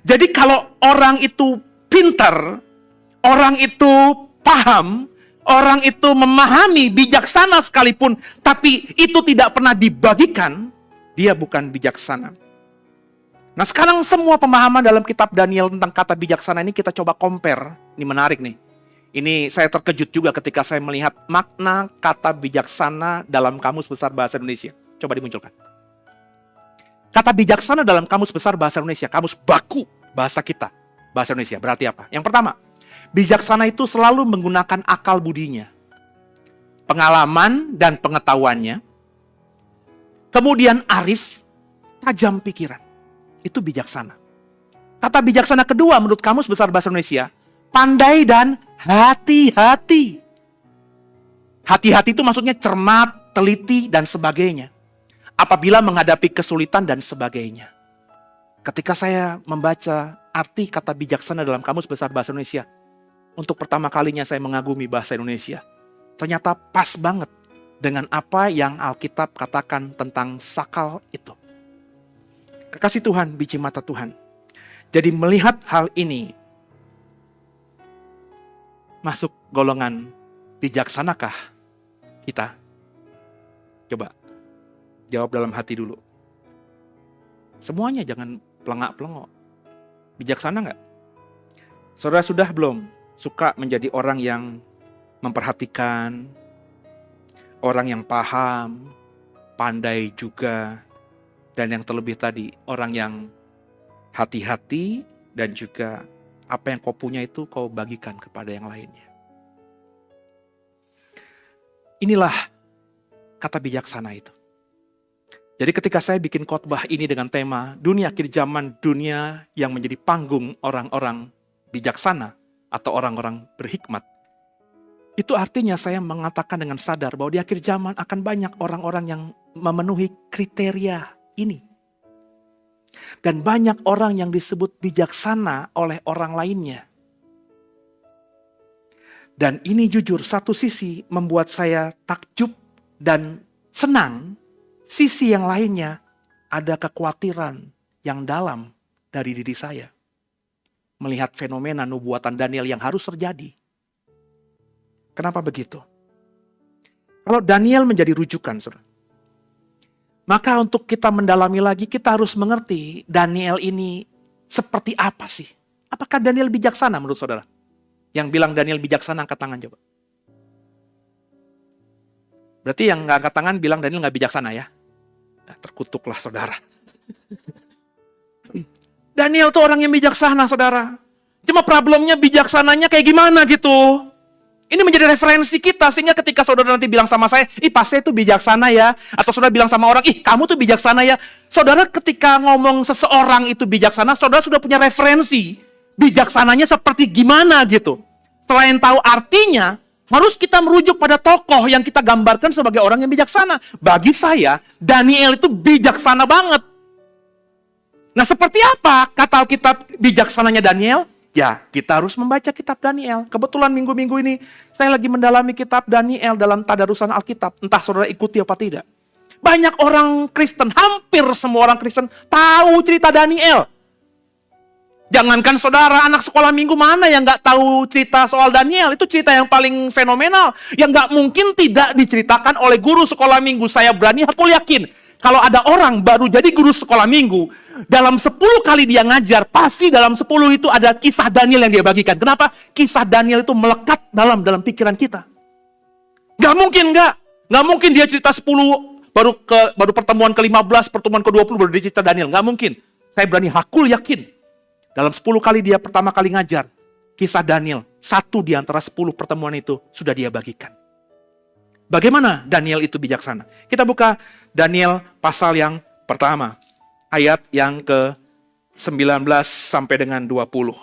Jadi kalau orang itu pintar, orang itu paham, orang itu memahami, bijaksana sekalipun, tapi itu tidak pernah dibagikan, dia bukan bijaksana. Nah sekarang semua pemahaman dalam kitab Daniel tentang kata bijaksana ini kita coba compare. Ini menarik nih. Ini saya terkejut juga ketika saya melihat makna kata bijaksana dalam Kamus Besar Bahasa Indonesia. Coba dimunculkan. Kata bijaksana dalam Kamus Besar Bahasa Indonesia, kamus baku bahasa kita, bahasa Indonesia, berarti apa? Yang pertama, bijaksana itu selalu menggunakan akal budinya, pengalaman dan pengetahuannya, kemudian arif, tajam pikiran. Itu bijaksana. Kata bijaksana kedua menurut Kamus Besar Bahasa Indonesia, pandai dan hati-hati. Hati-hati itu maksudnya cermat, teliti, dan sebagainya. Apabila menghadapi kesulitan dan sebagainya. Ketika saya membaca arti kata bijaksana dalam Kamus Besar Bahasa Indonesia, untuk pertama kalinya saya mengagumi bahasa Indonesia. Ternyata pas banget dengan apa yang Alkitab katakan tentang sakal itu. Kekasih Tuhan, biji mata Tuhan. Jadi melihat hal ini, masuk golongan bijaksanakah kita? Coba. Jawab dalam hati dulu. Semuanya jangan pelengak-pelengok. Bijaksana nggak? Saudara sudah belum suka menjadi orang yang memperhatikan, orang yang paham, pandai juga, dan yang terlebih tadi, orang yang hati-hati, dan juga apa yang kau punya itu kau bagikan kepada yang lainnya. Inilah kata bijaksana itu. Jadi ketika saya bikin khotbah ini dengan tema dunia akhir zaman, dunia yang menjadi panggung orang-orang bijaksana, atau orang-orang berhikmat. Itu artinya saya mengatakan dengan sadar bahwa di akhir zaman akan banyak orang-orang yang memenuhi kriteria ini. Dan banyak orang yang disebut bijaksana oleh orang lainnya. Dan ini jujur satu sisi membuat saya takjub dan senang. Sisi yang lainnya ada kekhawatiran yang dalam dari diri saya. Melihat fenomena nubuatan Daniel yang harus terjadi. Kenapa begitu? Kalau Daniel menjadi rujukan, saudara, maka untuk kita mendalami lagi, kita harus mengerti Daniel ini seperti apa sih? Apakah Daniel bijaksana menurut saudara? Yang bilang Daniel bijaksana, angkat tangan coba. Berarti yang nggak angkat tangan bilang Daniel nggak bijaksana ya? Nah, terkutuklah saudara. Daniel tuh orang yang bijaksana, saudara. Cuma problemnya bijaksananya kayak gimana gitu. Ini menjadi referensi kita, sehingga ketika saudara nanti bilang sama saya, ih pasnya itu bijaksana ya. Atau saudara bilang sama orang, ih kamu tuh bijaksana ya. Saudara ketika ngomong seseorang itu bijaksana, saudara sudah punya referensi. Bijaksananya seperti gimana gitu. Selain tahu artinya, harus kita merujuk pada tokoh yang kita gambarkan sebagai orang yang bijaksana. Bagi saya, Daniel itu bijaksana banget. Nah seperti apa kata Alkitab bijaksananya Daniel? Ya, kita harus membaca kitab Daniel. Kebetulan minggu-minggu ini saya lagi mendalami kitab Daniel dalam tadarusan Alkitab. Entah saudara ikuti apa tidak. Banyak orang Kristen, hampir semua orang Kristen tahu cerita Daniel. Jangankan saudara, anak sekolah minggu mana yang gak tahu cerita soal Daniel. Itu cerita yang paling fenomenal. Yang gak mungkin tidak diceritakan oleh guru sekolah minggu. Saya berani, aku yakin. Kalau ada orang baru jadi guru sekolah minggu, dalam 10 kali dia ngajar, pasti dalam 10 itu ada kisah Daniel yang dia bagikan. Kenapa? Kisah Daniel itu melekat dalam pikiran kita. Gak mungkin gak. Gak mungkin dia cerita 10, baru pertemuan ke-15, pertemuan ke-20 baru dia cerita Daniel. Gak mungkin. Saya berani hakul yakin. Dalam 10 kali dia pertama kali ngajar, kisah Daniel, 1 di antara 10 pertemuan itu sudah dia bagikan. Bagaimana Daniel itu bijaksana? Kita buka Daniel pasal yang pertama. Ayat yang ke-19 sampai dengan 20.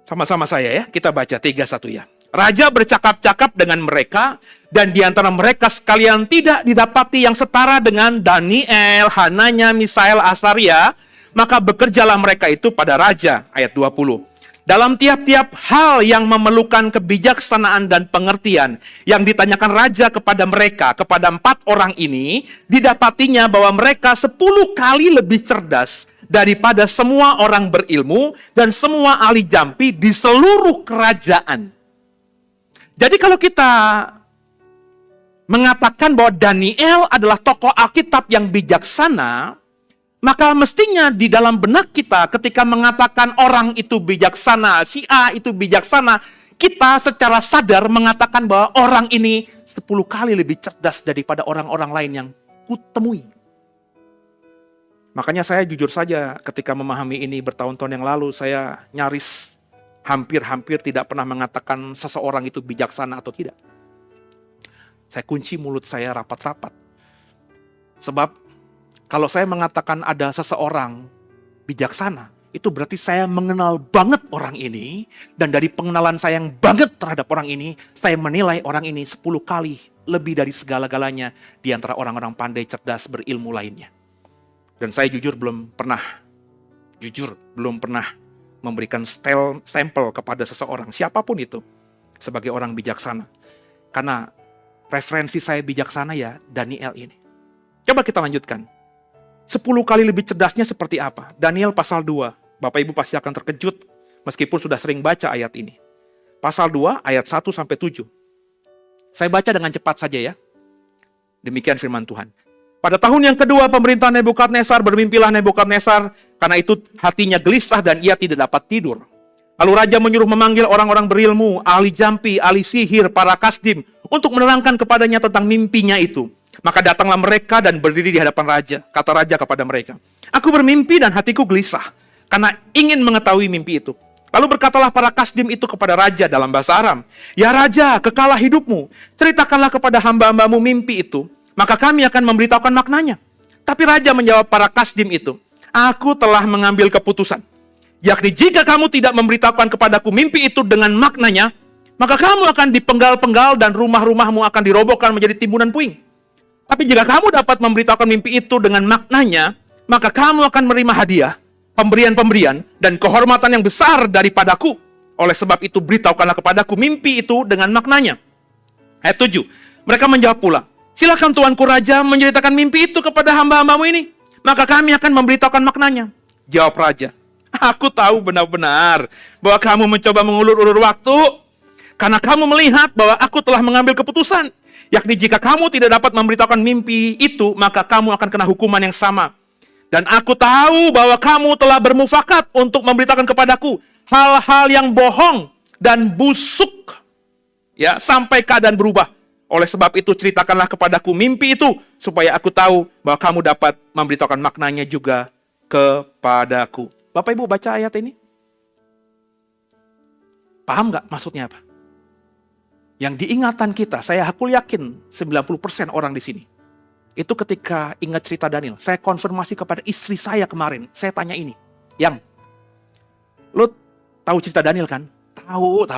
Sama-sama saya ya, kita baca 3-1 ya. Raja bercakap-cakap dengan mereka, dan di antara mereka sekalian tidak didapati yang setara dengan Daniel, Hananya, Misael, Asaria, maka bekerjalah mereka itu pada raja. Ayat 20. Dalam tiap-tiap hal yang memerlukan kebijaksanaan dan pengertian yang ditanyakan raja kepada mereka, kepada 4 orang ini, didapatinya bahwa mereka 10 kali lebih cerdas daripada semua orang berilmu dan semua ahli jampi di seluruh kerajaan. Jadi kalau kita mengatakan bahwa Daniel adalah tokoh Alkitab yang bijaksana, maka mestinya di dalam benak kita ketika mengatakan orang itu bijaksana, si A itu bijaksana, kita secara sadar mengatakan bahwa orang ini 10 kali lebih cerdas daripada orang-orang lain yang kutemui. Makanya saya jujur saja ketika memahami ini bertahun-tahun yang lalu, saya nyaris hampir-hampir tidak pernah mengatakan seseorang itu bijaksana atau tidak. Saya kunci mulut saya rapat-rapat. Sebab kalau saya mengatakan ada seseorang bijaksana, itu berarti saya mengenal banget orang ini, dan dari pengenalan saya yang banget terhadap orang ini, saya menilai orang ini 10 kali lebih dari segala-galanya di antara orang-orang pandai, cerdas, berilmu lainnya. Dan saya jujur belum pernah memberikan stempel kepada seseorang, siapapun itu, sebagai orang bijaksana. Karena referensi saya bijaksana ya Daniel ini. Coba kita lanjutkan. 10 kali lebih cerdasnya seperti apa? Daniel pasal 2. Bapak Ibu pasti akan terkejut meskipun sudah sering baca ayat ini. Pasal 2 ayat 1 sampai 7. Saya baca dengan cepat saja ya. Demikian firman Tuhan. Pada tahun yang kedua pemerintahan Nebukadnezar, bermimpilah Nebukadnezar karena itu hatinya gelisah dan ia tidak dapat tidur. Lalu raja menyuruh memanggil orang-orang berilmu, ahli jampi, ahli sihir, para kasdim untuk menerangkan kepadanya tentang mimpinya itu. Maka datanglah mereka dan berdiri di hadapan raja. Kata raja kepada mereka, aku bermimpi dan hatiku gelisah, karena ingin mengetahui mimpi itu. Lalu berkatalah para kasdim itu kepada raja dalam bahasa Aram, ya raja, kekalah hidupmu, ceritakanlah kepada hamba-hambamu mimpi itu, maka kami akan memberitahukan maknanya. Tapi raja menjawab para kasdim itu, Aku telah mengambil keputusan. Yakni jika kamu tidak memberitahukan kepadaku mimpi itu dengan maknanya, maka kamu akan dipenggal-penggal dan rumah-rumahmu akan dirobohkan menjadi timbunan puing. Tapi jika kamu dapat memberitahukan mimpi itu dengan maknanya, maka kamu akan menerima hadiah, pemberian-pemberian, dan kehormatan yang besar daripadaku. Oleh sebab itu beritahukanlah kepadaku mimpi itu dengan maknanya. Ayat 7. Mereka menjawab pula, silakan tuanku raja menceritakan mimpi itu kepada hamba-hambamu ini. Maka kami akan memberitahukan maknanya. Jawab raja, aku tahu benar-benar bahwa kamu mencoba mengulur-ulur waktu. Karena kamu melihat bahwa aku telah mengambil keputusan. Yakni jika kamu tidak dapat memberitahukan mimpi itu, maka kamu akan kena hukuman yang sama. Dan aku tahu bahwa kamu telah bermufakat untuk memberitahukan kepadaku hal-hal yang bohong dan busuk. Ya, sampai keadaan berubah. Oleh sebab itu ceritakanlah kepadaku mimpi itu, supaya aku tahu bahwa kamu dapat memberitahukan maknanya juga kepadaku. Bapak Ibu baca ayat ini? Paham nggak maksudnya apa? Yang diingatan kita, aku yakin 90% orang di sini. Itu ketika ingat cerita Daniel, saya konfirmasi kepada istri saya kemarin. Saya tanya ini, Yang, lo tahu cerita Daniel kan? Tahu.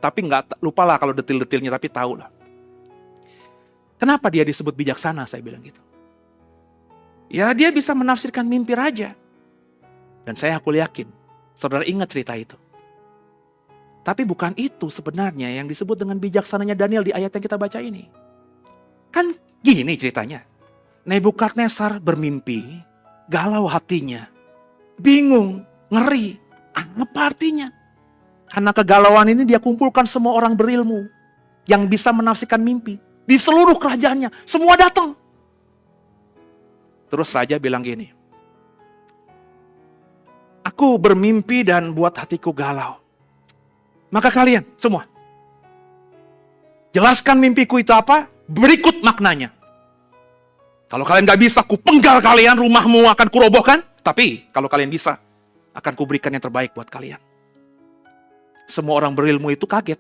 Tapi nggak lupa lah kalau detil-detilnya, tapi tahu lah. Kenapa dia disebut bijaksana? Saya bilang gitu. Ya, dia bisa menafsirkan mimpi raja. Dan aku yakin, saudara ingat cerita itu. Tapi bukan itu sebenarnya yang disebut dengan bijaksananya Daniel di ayat yang kita baca ini. Kan gini ceritanya. Nebukadnezar bermimpi, galau hatinya, bingung, ngeri. Apa artinya? Karena kegalauan ini dia kumpulkan semua orang berilmu yang bisa menafsirkan mimpi. Di seluruh kerajaannya, semua datang. Terus raja bilang gini, aku bermimpi dan buat hatiku galau. Maka kalian semua, jelaskan mimpiku itu apa, berikut maknanya. Kalau kalian gak bisa, kupenggal kalian, rumahmu akan kurobohkan. Tapi kalau kalian bisa, akan kuberikan yang terbaik buat kalian. Semua orang berilmu itu kaget.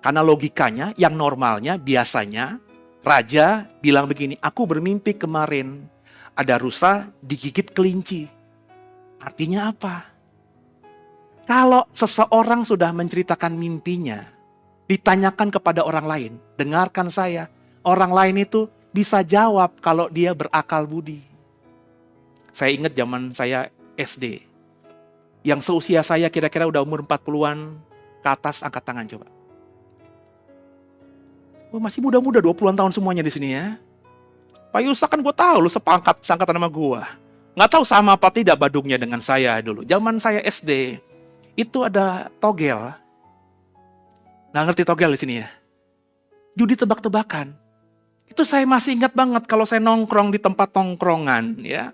Karena logikanya, yang normalnya, biasanya, raja bilang begini, aku bermimpi kemarin, ada rusa digigit kelinci. Artinya apa? Kalau seseorang sudah menceritakan mimpinya, ditanyakan kepada orang lain, dengarkan saya, orang lain itu bisa jawab kalau dia berakal budi. Saya ingat zaman saya SD, yang seusia saya kira-kira udah umur 40-an ke atas, angkat tangan coba. Oh, masih muda-muda, 20-an tahun semuanya di sini ya. Pak Yusak kan gue tahu, lu seangkatan sama gue. Nggak tahu sama apa tidak badungnya dengan saya dulu. Zaman saya SD, itu ada togel. Nggak ngerti togel di sini ya? Judi tebak-tebakan. Itu saya masih ingat banget kalau saya nongkrong di tempat tongkrongan ya.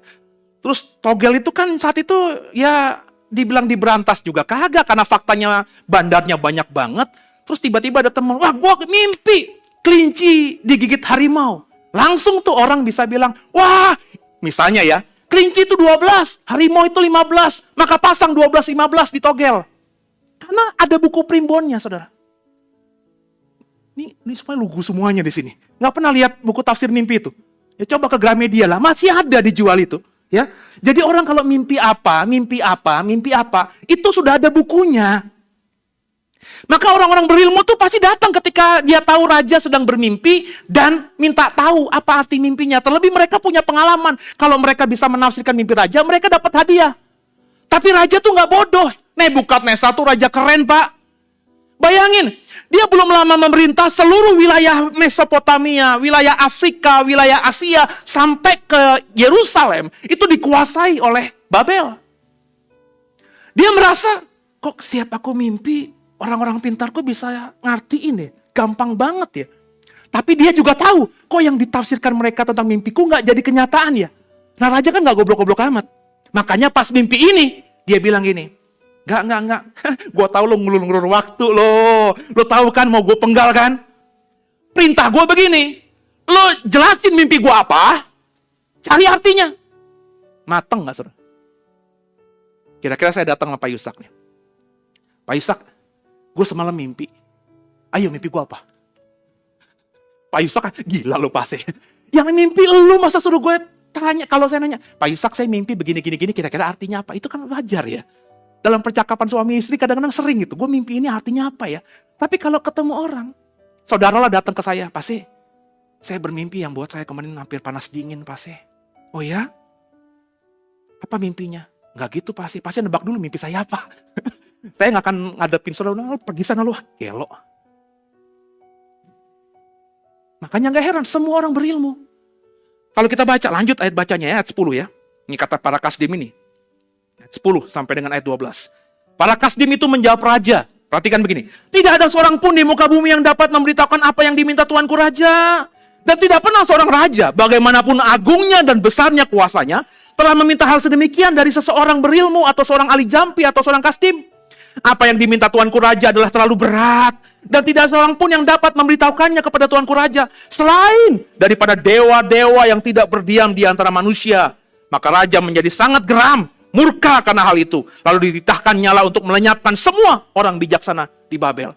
Terus togel itu kan saat itu ya dibilang diberantas juga kagak karena faktanya bandarnya banyak banget. Terus tiba-tiba ada teman, wah gua mimpi kelinci digigit harimau. Langsung tuh orang bisa bilang, wah misalnya ya, kelinci itu 12, harimau itu 15, maka pasang 12-15 di togel. Karena ada buku primbonnya, saudara. Ini semua lugu semuanya di sini. Nggak pernah lihat buku tafsir mimpi itu? Ya coba ke Gramedia lah, masih ada dijual itu. Ya, jadi orang kalau mimpi apa, itu sudah ada bukunya. Maka orang-orang berilmu tuh pasti datang ketika dia tahu raja sedang bermimpi dan minta tahu apa arti mimpinya. Terlebih mereka punya pengalaman. Kalau mereka bisa menafsirkan mimpi raja, mereka dapat hadiah. Tapi raja tuh nggak bodoh. Nebukadnezar tuh raja keren, Pak. Bayangin, dia belum lama memerintah seluruh wilayah Mesopotamia, wilayah Afrika, wilayah Asia, sampai ke Yerusalem. Itu dikuasai oleh Babel. Dia merasa, kok setiap aku mimpi, orang-orang pintarku bisa ngertiin ya. Gampang banget ya. Tapi dia juga tahu, kok yang ditafsirkan mereka tentang mimpiku nggak jadi kenyataan ya. Nah raja kan nggak goblok-goblok amat. Makanya pas mimpi ini, dia bilang gini, Enggak. Gue tahu lo ngulur-ngulur waktu lo. Lo tahu kan mau gue penggal kan? Perintah gue begini. Lo jelasin mimpi gue apa? Cari artinya. Mateng gak saudara? Kira-kira saya datang sama Pak Yusak nih. Pak Yusak, gue semalam mimpi. Ayo mimpi gue apa? Pak Yusak, gila lo pasti. Yang mimpi lo masa suruh gue caranya kalau saya nanya, Pak Yusak saya mimpi begini, kira-kira artinya apa? Itu kan wajar ya. Dalam percakapan suami istri kadang-kadang sering gitu, gue mimpi ini artinya apa ya? Tapi kalau ketemu orang, saudaralah datang ke saya, Pak Se, saya bermimpi yang buat saya kemarin hampir panas dingin, Pak Se. Oh ya? Apa mimpinya? Nggak gitu Pak Se, nebak dulu mimpi saya apa. Saya nggak akan ngadepin saudara, pergi sana lu, gelo. Makanya nggak heran, semua orang berilmu. Kalau kita baca, lanjut ayat bacanya ya, ayat 10 ya. Ini kata para kasdim ini. Ayat 10 sampai dengan ayat 12. Para kasdim itu menjawab raja. Perhatikan begini. Tidak ada seorang pun di muka bumi yang dapat memberitahukan apa yang diminta Tuanku Raja. Dan tidak pernah seorang raja, bagaimanapun agungnya dan besarnya kuasanya, telah meminta hal sedemikian dari seseorang berilmu atau seorang ahli jampi atau seorang kasdim. Apa yang diminta Tuanku Raja adalah terlalu berat. Dan tidak seorang pun yang dapat memberitahukannya kepada Tuanku Raja. Selain daripada dewa-dewa yang tidak berdiam di antara manusia. Maka Raja menjadi sangat geram, murka karena hal itu. Lalu dititahkan nyala untuk melenyapkan semua orang bijaksana di Babel.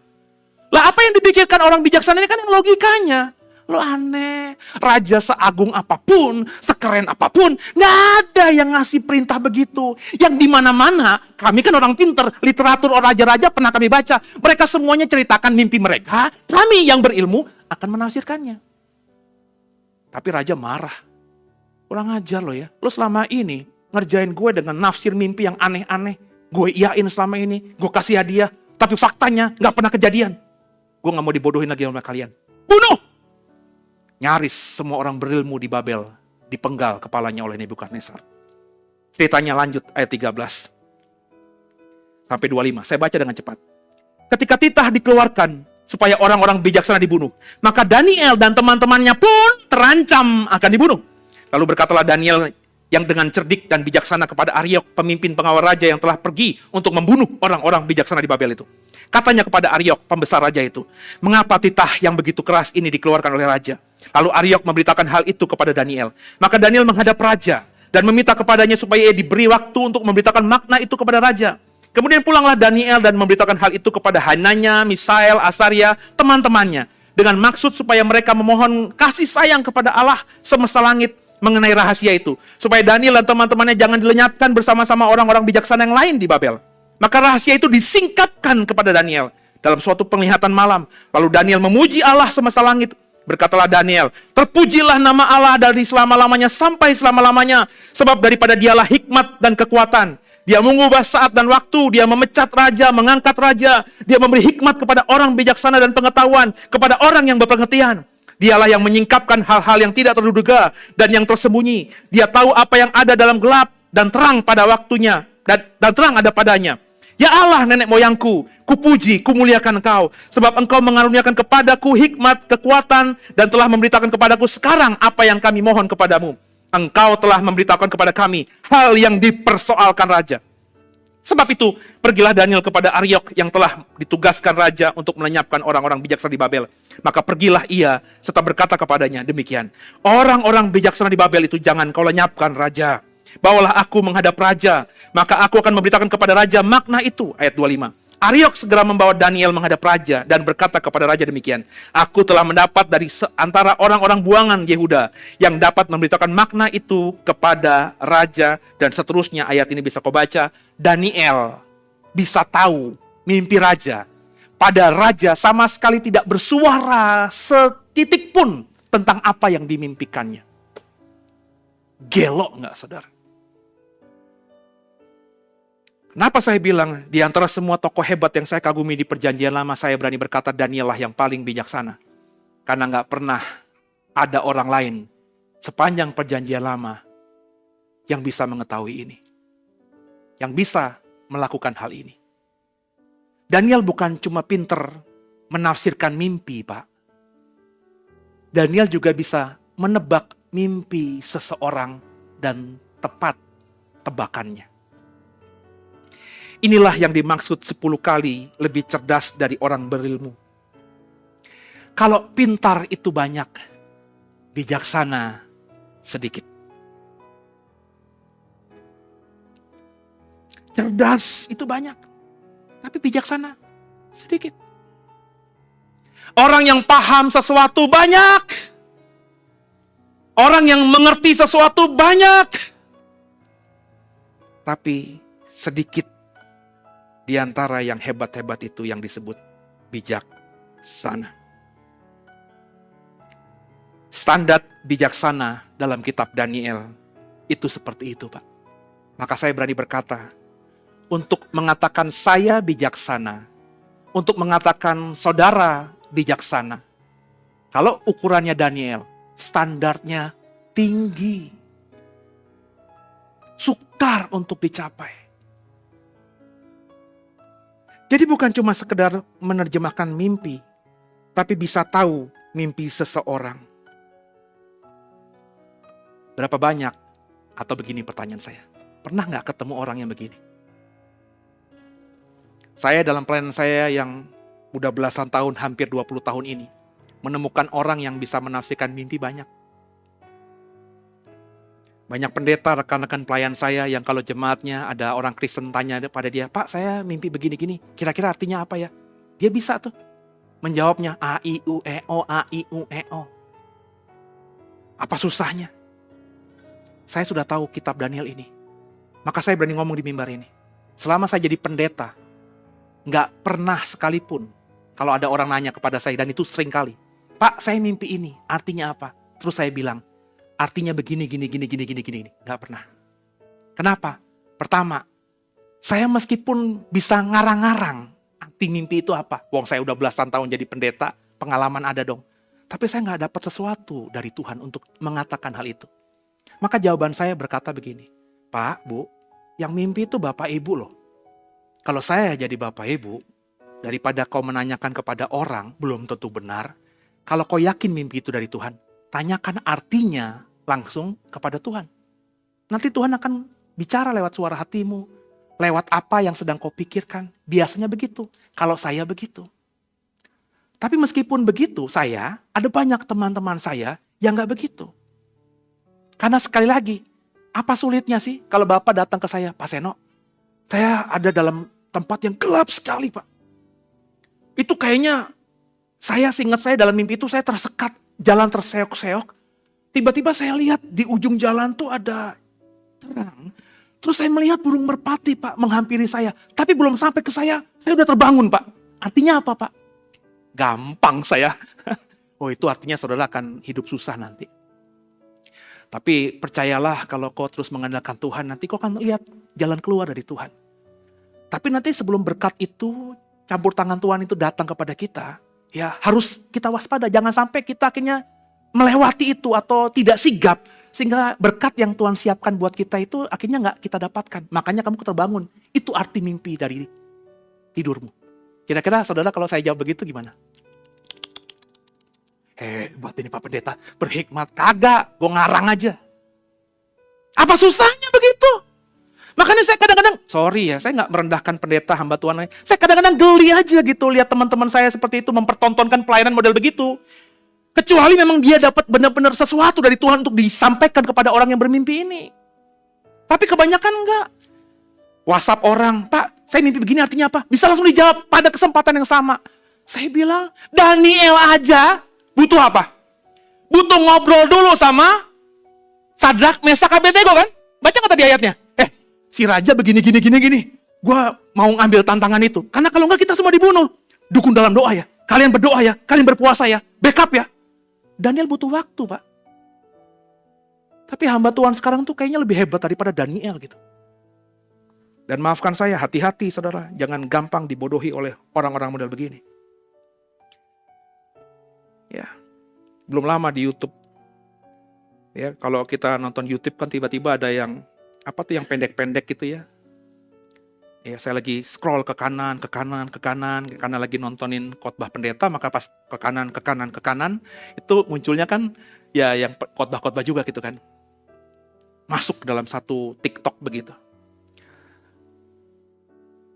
Lah apa yang dipikirkan orang bijaksana ini kan yang logikanya. Lo aneh, raja seagung apapun, sekeren apapun, nggak ada yang ngasih perintah begitu. Yang di mana-mana, kami kan orang pinter, literatur raja-raja pernah kami baca. Mereka semuanya ceritakan mimpi mereka, kami yang berilmu akan menafsirkannya. Tapi raja marah. Kurang ajar lo ya, lo selama ini ngerjain gue dengan nafsir mimpi yang aneh-aneh. Gue iyain selama ini, gue kasih hadiah, tapi faktanya nggak pernah kejadian. Gue nggak mau dibodohin lagi sama kalian. Bunuh! Nyaris semua orang berilmu di Babel dipenggal kepalanya oleh Nebukadnezar. Ceritanya lanjut ayat 13 sampai 25. Saya baca dengan cepat. Ketika titah dikeluarkan supaya orang-orang bijaksana dibunuh, maka Daniel dan teman-temannya pun terancam akan dibunuh. Lalu berkatalah Daniel yang dengan cerdik dan bijaksana kepada Ariok, pemimpin pengawal raja yang telah pergi untuk membunuh orang-orang bijaksana di Babel itu. Katanya kepada Ariok, pembesar raja itu, mengapa titah yang begitu keras ini dikeluarkan oleh raja? Lalu Ariok memberitakan hal itu kepada Daniel. Maka Daniel menghadap raja dan meminta kepadanya supaya ia diberi waktu untuk memberitakan makna itu kepada raja. Kemudian pulanglah Daniel dan memberitakan hal itu kepada Hananya, Misael, Asaria, teman-temannya. Dengan maksud supaya mereka memohon kasih sayang kepada Allah semesta langit mengenai rahasia itu. Supaya Daniel dan teman-temannya jangan dilenyapkan bersama-sama orang-orang bijaksana yang lain di Babel. Maka rahasia itu disingkapkan kepada Daniel dalam suatu penglihatan malam. Lalu Daniel memuji Allah semesta langit. Berkatalah Daniel, terpujilah nama Allah dari selama-lamanya sampai selama-lamanya. Sebab daripada dialah hikmat dan kekuatan. Dia mengubah saat dan waktu. Dia memecat raja, mengangkat raja. Dia memberi hikmat kepada orang bijaksana dan pengetahuan. Kepada orang yang berpengertian. Dialah yang menyingkapkan hal-hal yang tidak terduga dan yang tersembunyi. Dia tahu apa yang ada dalam gelap dan terang pada waktunya. Dan terang ada padanya. Ya Allah nenek moyangku, kupuji, kumuliakan engkau. Sebab engkau mengaruniakan kepadaku hikmat, kekuatan, dan telah memberitakan kepadaku sekarang apa yang kami mohon kepadamu. Engkau telah memberitakan kepada kami hal yang dipersoalkan raja. Sebab itu, pergilah Daniel kepada Ariok yang telah ditugaskan raja untuk melenyapkan orang-orang bijaksana di Babel. Maka pergilah ia, serta berkata kepadanya demikian. Orang-orang bijaksana di Babel itu jangan kau lenyapkan raja. Bawalah aku menghadap raja, maka aku akan memberitakan kepada raja makna itu. Ayat 25. Ariok segera membawa Daniel menghadap raja dan berkata kepada raja demikian. Aku telah mendapat dari antara orang-orang buangan Yehuda yang dapat memberitakan makna itu kepada raja. Dan seterusnya ayat ini bisa kau baca. Daniel bisa tahu mimpi raja. Pada raja sama sekali tidak bersuara setitik pun tentang apa yang dimimpikannya. Gelo nggak saudara? Kenapa saya bilang di antara semua tokoh hebat yang saya kagumi di perjanjian lama, saya berani berkata Daniel lah yang paling bijaksana. Karena nggak pernah ada orang lain sepanjang perjanjian lama yang bisa mengetahui ini. Yang bisa melakukan hal ini. Daniel bukan cuma pinter menafsirkan mimpi, Pak. Daniel juga bisa menebak mimpi seseorang dan tepat tebakannya. Inilah yang dimaksud 10 kali lebih cerdas dari orang berilmu. Kalau pintar itu banyak, bijaksana sedikit. Cerdas itu banyak, tapi bijaksana sedikit. Orang yang paham sesuatu banyak, Orang yang mengerti sesuatu banyak. Tapi sedikit di antara yang hebat-hebat itu yang disebut bijaksana. Standar bijaksana dalam kitab Daniel itu seperti itu, Pak. Maka saya berani berkata, untuk mengatakan saya bijaksana, untuk mengatakan saudara bijaksana, kalau ukurannya Daniel, standarnya tinggi, sukar untuk dicapai. Jadi bukan cuma sekedar menerjemahkan mimpi, tapi bisa tahu mimpi seseorang. Berapa banyak, atau begini pertanyaan saya, pernah nggak ketemu orang yang begini? Saya dalam pelayanan saya yang udah belasan tahun, hampir 20 tahun ini, menemukan orang yang bisa menafsirkan mimpi banyak. Banyak pendeta, rekan-rekan pelayan saya yang kalau jemaatnya ada orang Kristen tanya pada dia, Pak saya mimpi begini-gini, kira-kira artinya apa ya? Dia bisa tuh menjawabnya A, I, U, E, O, A, I, U, E, O. Apa susahnya? Saya sudah tahu kitab Daniel ini. Maka saya berani ngomong di mimbar ini. Selama saya jadi pendeta, nggak pernah sekalipun kalau ada orang nanya kepada saya, dan itu sering kali, Pak saya mimpi ini, artinya apa? Terus saya bilang, artinya begini, gini. Nggak pernah. Kenapa? Pertama, saya meskipun bisa ngarang-ngarang arti mimpi itu apa. Wong saya udah belasan tahun jadi pendeta, pengalaman ada dong. Tapi saya nggak dapat sesuatu dari Tuhan untuk mengatakan hal itu. Maka jawaban saya berkata begini, Pak, Bu, yang mimpi itu Bapak Ibu loh. Kalau saya jadi Bapak Ibu, daripada kau menanyakan kepada orang, belum tentu benar. Kalau kau yakin mimpi itu dari Tuhan, tanyakan artinya langsung kepada Tuhan. Nanti Tuhan akan bicara lewat suara hatimu, lewat apa yang sedang kau pikirkan. Biasanya begitu, kalau saya begitu. Tapi meskipun begitu, ada banyak teman-teman saya yang gak begitu. Karena sekali lagi, apa sulitnya sih kalau Bapak datang ke saya, Pak Seno, saya ada dalam tempat yang gelap sekali, Pak. Itu kayaknya, seingat saya dalam mimpi itu saya tersekat, jalan terseok-seok. Tiba-tiba saya lihat di ujung jalan tuh ada terang. Terus saya melihat burung merpati, Pak, menghampiri saya. Tapi belum sampai ke saya udah terbangun, Pak. Artinya apa, Pak? Gampang saya. Oh itu artinya saudara akan hidup susah nanti. Tapi percayalah kalau kau terus mengandalkan Tuhan, nanti kau akan lihat jalan keluar dari Tuhan. Tapi nanti sebelum berkat itu, campur tangan Tuhan itu datang kepada kita, ya harus kita waspada. Jangan sampai kita akhirnya melewati itu atau tidak sigap. Sehingga berkat yang Tuhan siapkan buat kita itu akhirnya nggak kita dapatkan. Makanya kamu terbangun. Itu arti mimpi dari tidurmu. Kira-kira saudara kalau saya jawab begitu gimana? Buat ini Pak Pendeta, berhikmat. Kagak, gue ngarang aja. Apa susahnya begitu? Makanya saya kadang-kadang, sorry ya, saya gak merendahkan pendeta hamba Tuhan lain. Saya kadang-kadang geli aja gitu, lihat teman-teman saya seperti itu mempertontonkan pelayanan model begitu. Kecuali memang dia dapat benar-benar sesuatu dari Tuhan untuk disampaikan kepada orang yang bermimpi ini. Tapi kebanyakan enggak. WhatsApp orang, Pak, saya mimpi begini artinya apa? Bisa langsung dijawab pada kesempatan yang sama. Saya bilang, Daniel aja butuh apa? Butuh ngobrol dulu sama Sadrak, Mesak, Abednego kan? Baca nggak tadi ayatnya? Si raja begini. Gua mau ngambil tantangan itu. Karena kalau nggak kita semua dibunuh. Dukung dalam doa ya. Kalian berdoa ya. Kalian berpuasa ya. Backup ya. Daniel butuh waktu, Pak. Tapi hamba Tuhan sekarang tuh kayaknya lebih hebat daripada Daniel gitu. Dan maafkan saya, hati-hati saudara. Jangan gampang dibodohi oleh orang-orang model begini. Ya, belum lama di YouTube. Ya, kalau kita nonton YouTube kan tiba-tiba ada yang yang pendek-pendek gitu ya. Ya, saya lagi scroll ke kanan, karena lagi nontonin khotbah pendeta, maka pas ke kanan, itu munculnya kan ya yang khotbah-khotbah juga gitu kan. Masuk dalam satu TikTok begitu.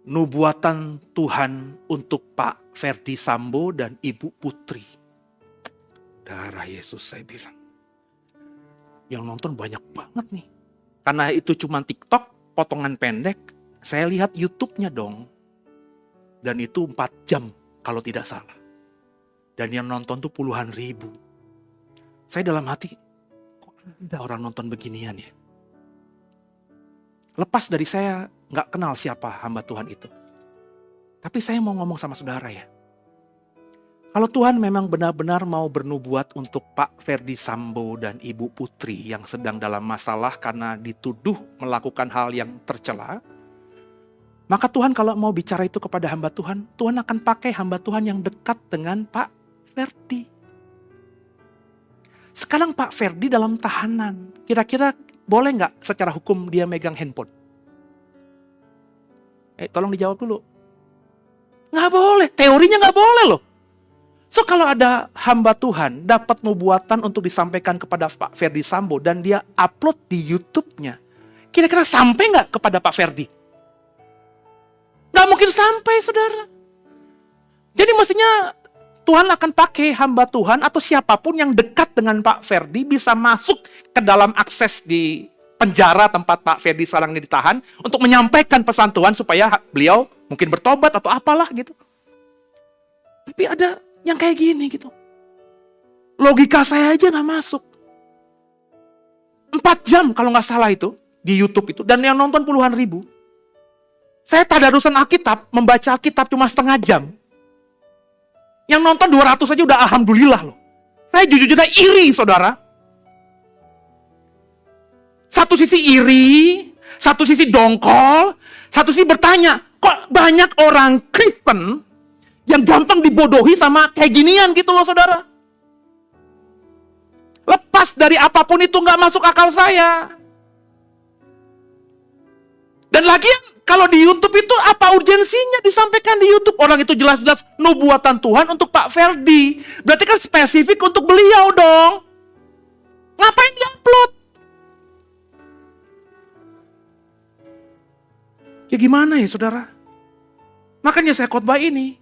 Nubuatan Tuhan untuk Pak Ferdi Sambo dan Ibu Putri. Darah Yesus, saya bilang. Yang nonton banyak banget nih. Karena itu cuma TikTok, potongan pendek. Saya lihat YouTube-nya dong. Dan itu 4 jam kalau tidak salah. Dan yang nonton tuh puluhan ribu. Saya dalam hati, kok Ada orang nonton beginian ya. Lepas dari saya nggak kenal siapa hamba Tuhan itu. Tapi saya mau ngomong sama saudara ya. Kalau Tuhan memang benar-benar mau bernubuat untuk Pak Ferdi Sambo dan Ibu Putri yang sedang dalam masalah karena dituduh melakukan hal yang tercela, maka Tuhan kalau mau bicara itu kepada hamba Tuhan, Tuhan akan pakai hamba Tuhan yang dekat dengan Pak Ferdi. Sekarang Pak Ferdi dalam tahanan, kira-kira boleh nggak secara hukum dia megang handphone? Tolong dijawab dulu. Nggak boleh, teorinya nggak boleh loh. So kalau ada hamba Tuhan dapat nubuatan untuk disampaikan kepada Pak Ferdi Sambo dan dia upload di YouTube-nya, kira-kira sampai nggak kepada Pak Ferdi? Nggak mungkin sampai, saudara. Jadi mestinya Tuhan akan pakai hamba Tuhan atau siapapun yang dekat dengan Pak Ferdi bisa masuk ke dalam akses di penjara tempat Pak Ferdi sekarang ini ditahan untuk menyampaikan pesan Tuhan supaya beliau mungkin bertobat atau apalah gitu. Tapi ada yang kayak gini gitu. Logika saya aja gak masuk. 4 jam kalau gak salah itu di YouTube itu. Dan yang nonton puluhan ribu. Saya tadarusan Alkitab, membaca Alkitab cuma setengah jam. Yang nonton 200 aja udah alhamdulillah loh. Saya jujur-jujur iri, saudara. Satu sisi iri, satu sisi dongkol, satu sisi bertanya, kok banyak orang Kristen yang gampang dibodohi sama kayak ginian gitu loh, saudara. Lepas dari apapun itu nggak masuk akal saya. Dan lagi kalau di YouTube itu apa urgensinya disampaikan di YouTube? Orang itu jelas-jelas nubuatan Tuhan untuk Pak Ferdi. Berarti kan spesifik untuk beliau dong. Ngapain di-upload? Ya gimana ya, saudara? Makanya saya khotbah ini.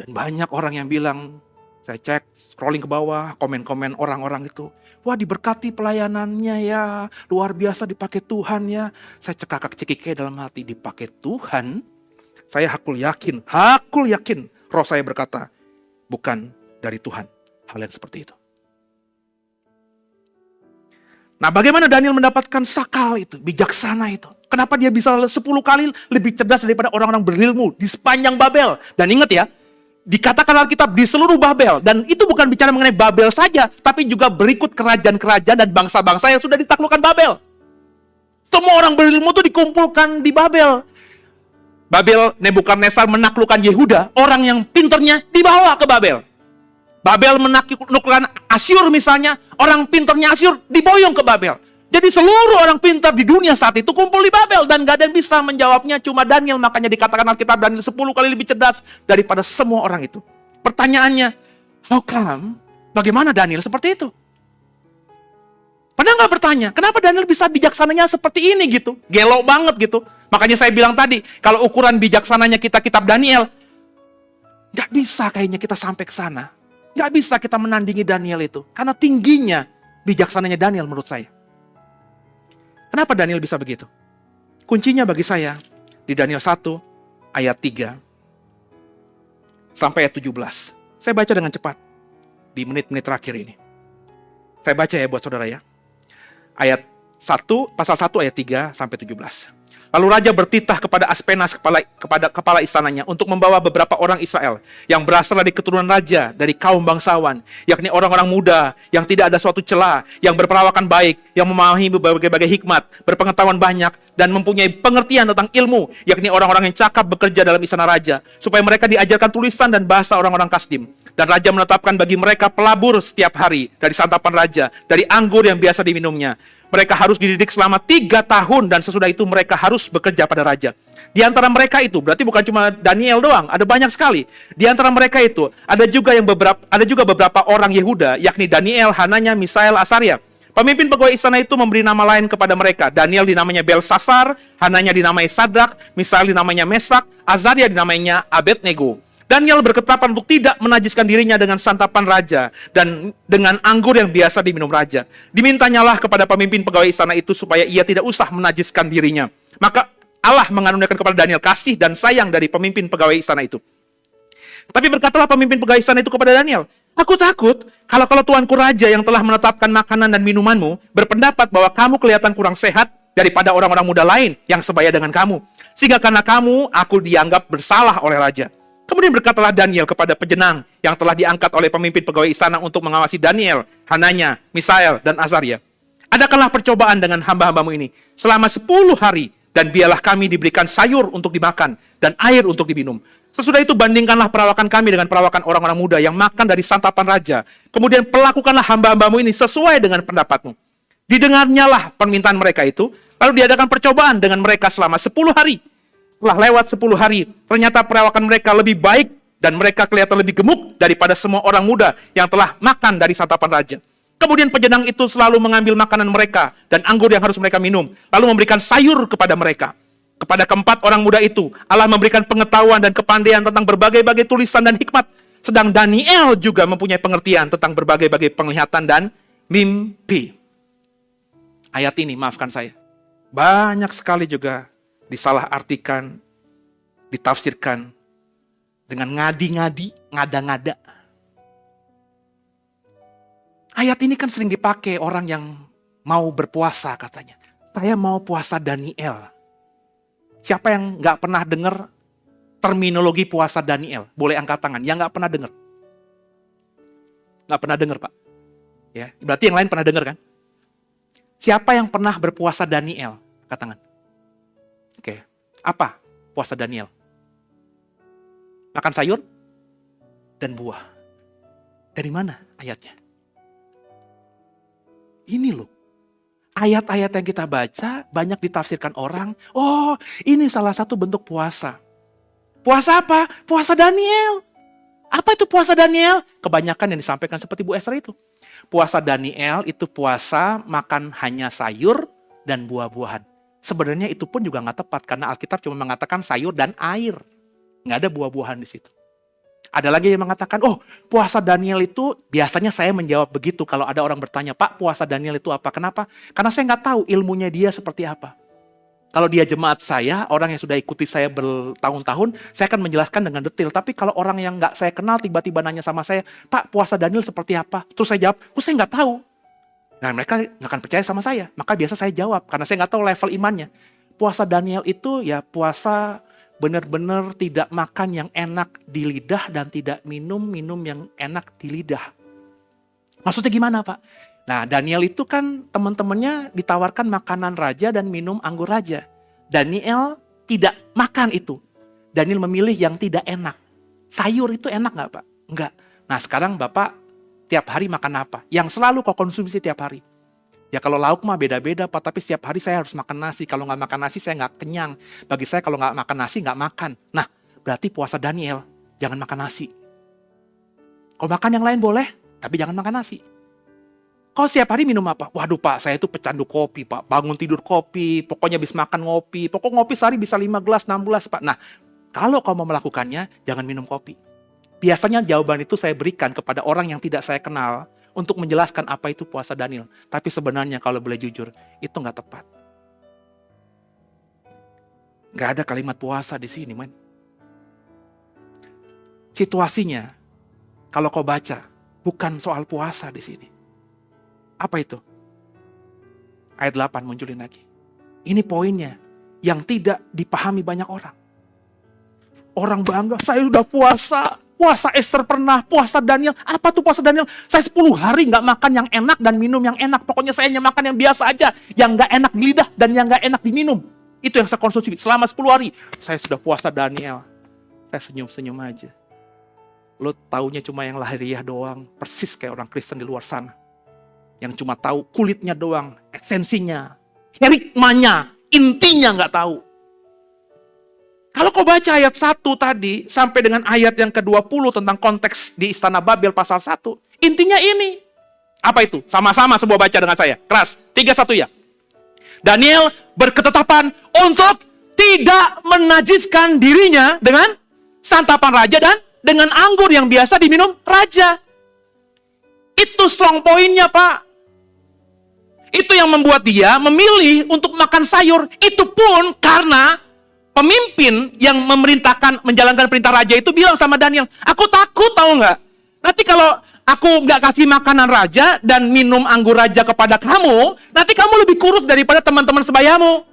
Dan banyak orang yang bilang, saya cek, scrolling ke bawah, komen-komen orang-orang itu. Wah, diberkati pelayanannya ya, luar biasa dipakai Tuhan ya. Saya cekakak cekike dalam hati, dipakai Tuhan. Saya hakul yakin, roh saya berkata, bukan dari Tuhan hal yang seperti itu. Nah, bagaimana Daniel mendapatkan sakal itu, bijaksana itu? Kenapa dia bisa 10 kali lebih cerdas daripada orang-orang berilmu di sepanjang Babel? Dan ingat ya, dikatakan Alkitab di seluruh Babel. Dan itu bukan bicara mengenai Babel saja, tapi juga berikut kerajaan-kerajaan dan bangsa-bangsa yang sudah ditaklukkan Babel. Semua orang berilmu itu dikumpulkan di Babel. Babel, Nebukadnezar menaklukkan Yehuda, orang yang pinternya dibawa ke Babel. Babel menaklukkan Asyur misalnya, orang pinternya Asyur diboyong ke Babel. Jadi seluruh orang pintar di dunia saat itu kumpul di Babel. Dan gak ada yang bisa menjawabnya, cuma Daniel. Makanya dikatakan Alkitab Daniel 10 kali lebih cerdas daripada semua orang itu. Pertanyaannya, how come? Bagaimana Daniel seperti itu? Pernah gak bertanya, kenapa Daniel bisa bijaksananya seperti ini gitu? Gelo banget gitu. Makanya saya bilang tadi, kalau ukuran bijaksananya kita kitab Daniel, gak bisa kayaknya kita sampai ke sana. Gak bisa kita menandingi Daniel itu. Karena tingginya bijaksananya Daniel menurut saya. Kenapa Daniel bisa begitu? Kuncinya bagi saya di Daniel 1 ayat 3 sampai ayat 17. Saya baca dengan cepat di menit-menit terakhir ini. Saya baca ya buat saudara ya. Ayat 1, pasal 1 ayat 3 sampai 17. Lalu raja bertitah kepada Aspenas, kepala istananya, untuk membawa beberapa orang Israel yang berasal dari keturunan raja, dari kaum bangsawan, yakni orang-orang muda yang tidak ada suatu cela, yang berperawakan baik, yang memahami berbagai hikmat, berpengetahuan banyak, dan mempunyai pengertian tentang ilmu, yakni orang-orang yang cakap bekerja dalam istana raja, supaya mereka diajarkan tulisan dan bahasa orang-orang Kasdim. Dan raja menetapkan bagi mereka pelabur setiap hari dari santapan raja, dari anggur yang biasa diminumnya. Mereka harus dididik selama 3 tahun dan sesudah itu mereka harus bekerja pada raja. Di antara mereka itu, berarti bukan cuma Daniel doang, ada banyak sekali. Di antara mereka itu, ada juga beberapa orang Yehuda, yakni Daniel, Hananya, Misael, Asaria. Pemimpin pegawai istana itu memberi nama lain kepada mereka. Daniel dinamanya Belsasar, Hananya dinamai Sadrak, Misael dinamanya Mesak, Azaria dinamanya Abednego. Daniel berketetapan untuk tidak menajiskan dirinya dengan santapan raja dan dengan anggur yang biasa diminum raja. Dimintanyalah kepada pemimpin pegawai istana itu supaya ia tidak usah menajiskan dirinya. Maka Allah mengaruniakan kepada Daniel kasih dan sayang dari pemimpin pegawai istana itu. Tapi berkatalah pemimpin pegawai istana itu kepada Daniel, Aku takut kalau tuanku raja yang telah menetapkan makanan dan minumanmu berpendapat bahwa kamu kelihatan kurang sehat daripada orang-orang muda lain yang sebaya dengan kamu. Sehingga karena kamu, aku dianggap bersalah oleh raja. Kemudian berkatalah Daniel kepada penjenang yang telah diangkat oleh pemimpin pegawai istana untuk mengawasi Daniel, Hananya, Misael, dan Azaria. Adakanlah percobaan dengan hamba-hambamu ini selama 10 hari, dan biarlah kami diberikan sayur untuk dimakan dan air untuk diminum. Sesudah itu bandingkanlah perawakan kami dengan perawakan orang-orang muda yang makan dari santapan raja. Kemudian perlakukanlah hamba-hambamu ini sesuai dengan pendapatmu. Didengarnyalah permintaan mereka itu, lalu diadakan percobaan dengan mereka selama 10 hari. Setelah lewat 10 hari, ternyata perawakan mereka lebih baik dan mereka kelihatan lebih gemuk daripada semua orang muda yang telah makan dari santapan raja. Kemudian penjenang itu selalu mengambil makanan mereka dan anggur yang harus mereka minum, lalu memberikan sayur kepada mereka. Kepada keempat orang muda itu, Allah memberikan pengetahuan dan kepandaian tentang berbagai-bagai tulisan dan hikmat, sedang Daniel juga mempunyai pengertian tentang berbagai-bagai penglihatan dan mimpi. Ayat ini, maafkan saya, banyak sekali juga disalahartikan, ditafsirkan dengan ngadi-ngadi, ngada-ngada. Ayat ini kan sering dipakai orang yang mau berpuasa katanya. Saya mau puasa Daniel. Siapa yang nggak pernah dengar terminologi puasa Daniel? Boleh angkat tangan. Yang nggak pernah dengar? Nggak pernah dengar, Pak. Ya, berarti yang lain pernah dengar kan? Siapa yang pernah berpuasa Daniel? Angkat tangan. Oke, apa puasa Daniel? Makan sayur dan buah. Dari mana ayatnya? Ini loh. Ayat-ayat yang kita baca banyak ditafsirkan orang, oh ini salah satu bentuk puasa. Puasa apa? Puasa Daniel. Apa itu puasa Daniel? Kebanyakan yang disampaikan seperti Bu Esther itu. Puasa Daniel itu puasa makan hanya sayur dan buah-buahan. Sebenarnya itu pun juga nggak tepat karena Alkitab cuma mengatakan sayur dan air. Nggak ada buah-buahan di situ. Ada lagi yang mengatakan, oh puasa Daniel itu, biasanya saya menjawab begitu kalau ada orang bertanya, Pak puasa Daniel itu apa? Kenapa? Karena saya nggak tahu ilmunya dia seperti apa. Kalau dia jemaat saya, orang yang sudah ikuti saya bertahun-tahun, saya akan menjelaskan dengan detail. Tapi kalau orang yang nggak saya kenal tiba-tiba nanya sama saya, Pak puasa Daniel seperti apa? Terus saya jawab, oh saya nggak tahu. Nah mereka nggak akan percaya sama saya. Maka biasa saya jawab, karena saya nggak tahu level imannya. Puasa Daniel itu ya puasa benar-benar tidak makan yang enak di lidah dan tidak minum yang enak di lidah. Maksudnya gimana Pak? Nah Daniel itu kan teman-temannya ditawarkan makanan raja dan minum anggur raja. Daniel tidak makan itu. Daniel memilih yang tidak enak. Sayur itu enak nggak Pak? Enggak. Nah sekarang Bapak tiap hari makan apa? Yang selalu kau konsumsi tiap hari. Ya kalau lauk mah beda-beda Pak, tapi setiap hari saya harus makan nasi. Kalau nggak makan nasi saya nggak kenyang. Bagi saya kalau nggak makan nasi nggak makan. Nah berarti puasa Daniel, jangan makan nasi. Kalau makan yang lain boleh, tapi jangan makan nasi. Kau setiap hari minum apa? Waduh Pak, saya itu pecandu kopi Pak. Bangun tidur kopi, pokoknya habis makan ngopi. Pokoknya ngopi sehari bisa 5 gelas, 6 gelas Pak. Nah kalau kau mau melakukannya, jangan minum kopi. Biasanya jawaban itu saya berikan kepada orang yang tidak saya kenal untuk menjelaskan apa itu puasa Daniel. Tapi sebenarnya kalau boleh jujur, itu nggak tepat. Nggak ada kalimat puasa di sini, men. Situasinya, kalau kau baca, bukan soal puasa di sini. Apa itu? Ayat 8 munculin lagi. Ini poinnya yang tidak dipahami banyak orang. Orang bangga, saya udah puasa. Puasa Esther pernah, puasa Daniel. Apa tuh puasa Daniel? Saya 10 hari nggak makan yang enak dan minum yang enak. Pokoknya saya hanya makan yang biasa aja. Yang nggak enak di lidah dan yang nggak enak diminum. Itu yang saya konsumsi selama 10 hari. Saya sudah puasa Daniel. Saya senyum-senyum aja. Lo taunya cuma yang lahiriah doang. Persis kayak orang Kristen di luar sana. Yang cuma tahu kulitnya doang. Esensinya, kerikmanya, intinya nggak tahu. Kalau kau baca ayat 1 tadi, sampai dengan ayat yang ke-20 tentang konteks di Istana Babel pasal 1, intinya ini. Apa itu? Sama-sama semua baca dengan saya. Keras, 3-1 ya. Daniel berketetapan untuk tidak menajiskan dirinya dengan santapan raja dan dengan anggur yang biasa diminum raja. Itu strong pointnya Pak. Itu yang membuat dia memilih untuk makan sayur. Itu pun karena pemimpin yang memerintahkan menjalankan perintah raja itu bilang sama Daniel, aku takut tahu nggak? Nanti kalau aku nggak kasih makanan raja dan minum anggur raja kepada kamu, nanti kamu lebih kurus daripada teman-teman sebayamu.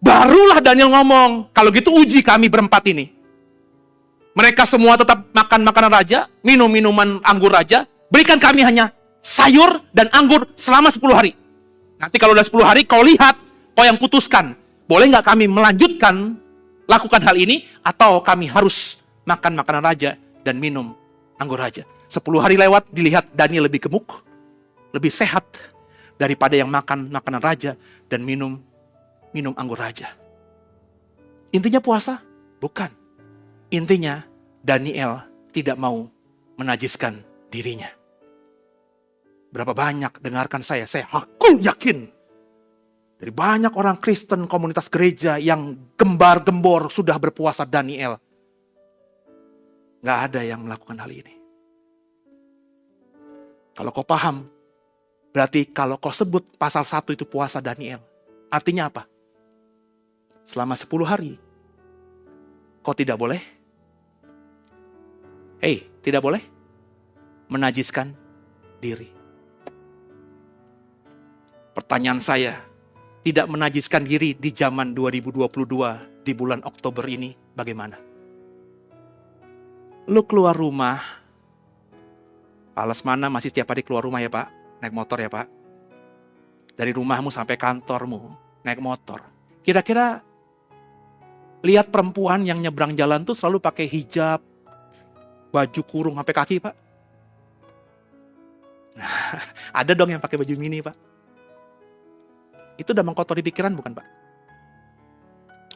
Barulah Daniel ngomong, kalau gitu uji kami berempat ini. Mereka semua tetap makan makanan raja, minum minuman anggur raja, berikan kami hanya sayur dan anggur selama 10 hari. Nanti kalau udah 10 hari, kau lihat, kau yang putuskan. Boleh nggak kami melanjutkan lakukan hal ini, atau kami harus makan makanan raja dan minum anggur raja. 10 hari lewat, dilihat Daniel lebih gemuk, lebih sehat daripada yang makan makanan raja dan minum anggur raja. Intinya puasa? Bukan. Intinya Daniel tidak mau menajiskan dirinya. Berapa banyak dengarkan saya aku yakin dari banyak orang Kristen komunitas gereja yang gembar-gembor sudah berpuasa Daniel. Gak ada yang melakukan hal ini. Kalau kau paham, berarti kalau kau sebut pasal 1 itu puasa Daniel, artinya apa? Selama 10 hari, kau tidak boleh, tidak boleh menajiskan diri. Pertanyaan saya, tidak menajiskan diri di zaman 2022 di bulan Oktober ini bagaimana? Lu keluar rumah, Pales mana masih tiap hari keluar rumah ya Pak? Naik motor ya Pak? Dari rumahmu sampai kantormu, naik motor. Kira-kira lihat perempuan yang nyebrang jalan tuh selalu pakai hijab, baju kurung sampai kaki Pak? Ada dong yang pakai baju mini Pak? Itu udah mengkotori pikiran bukan Pak?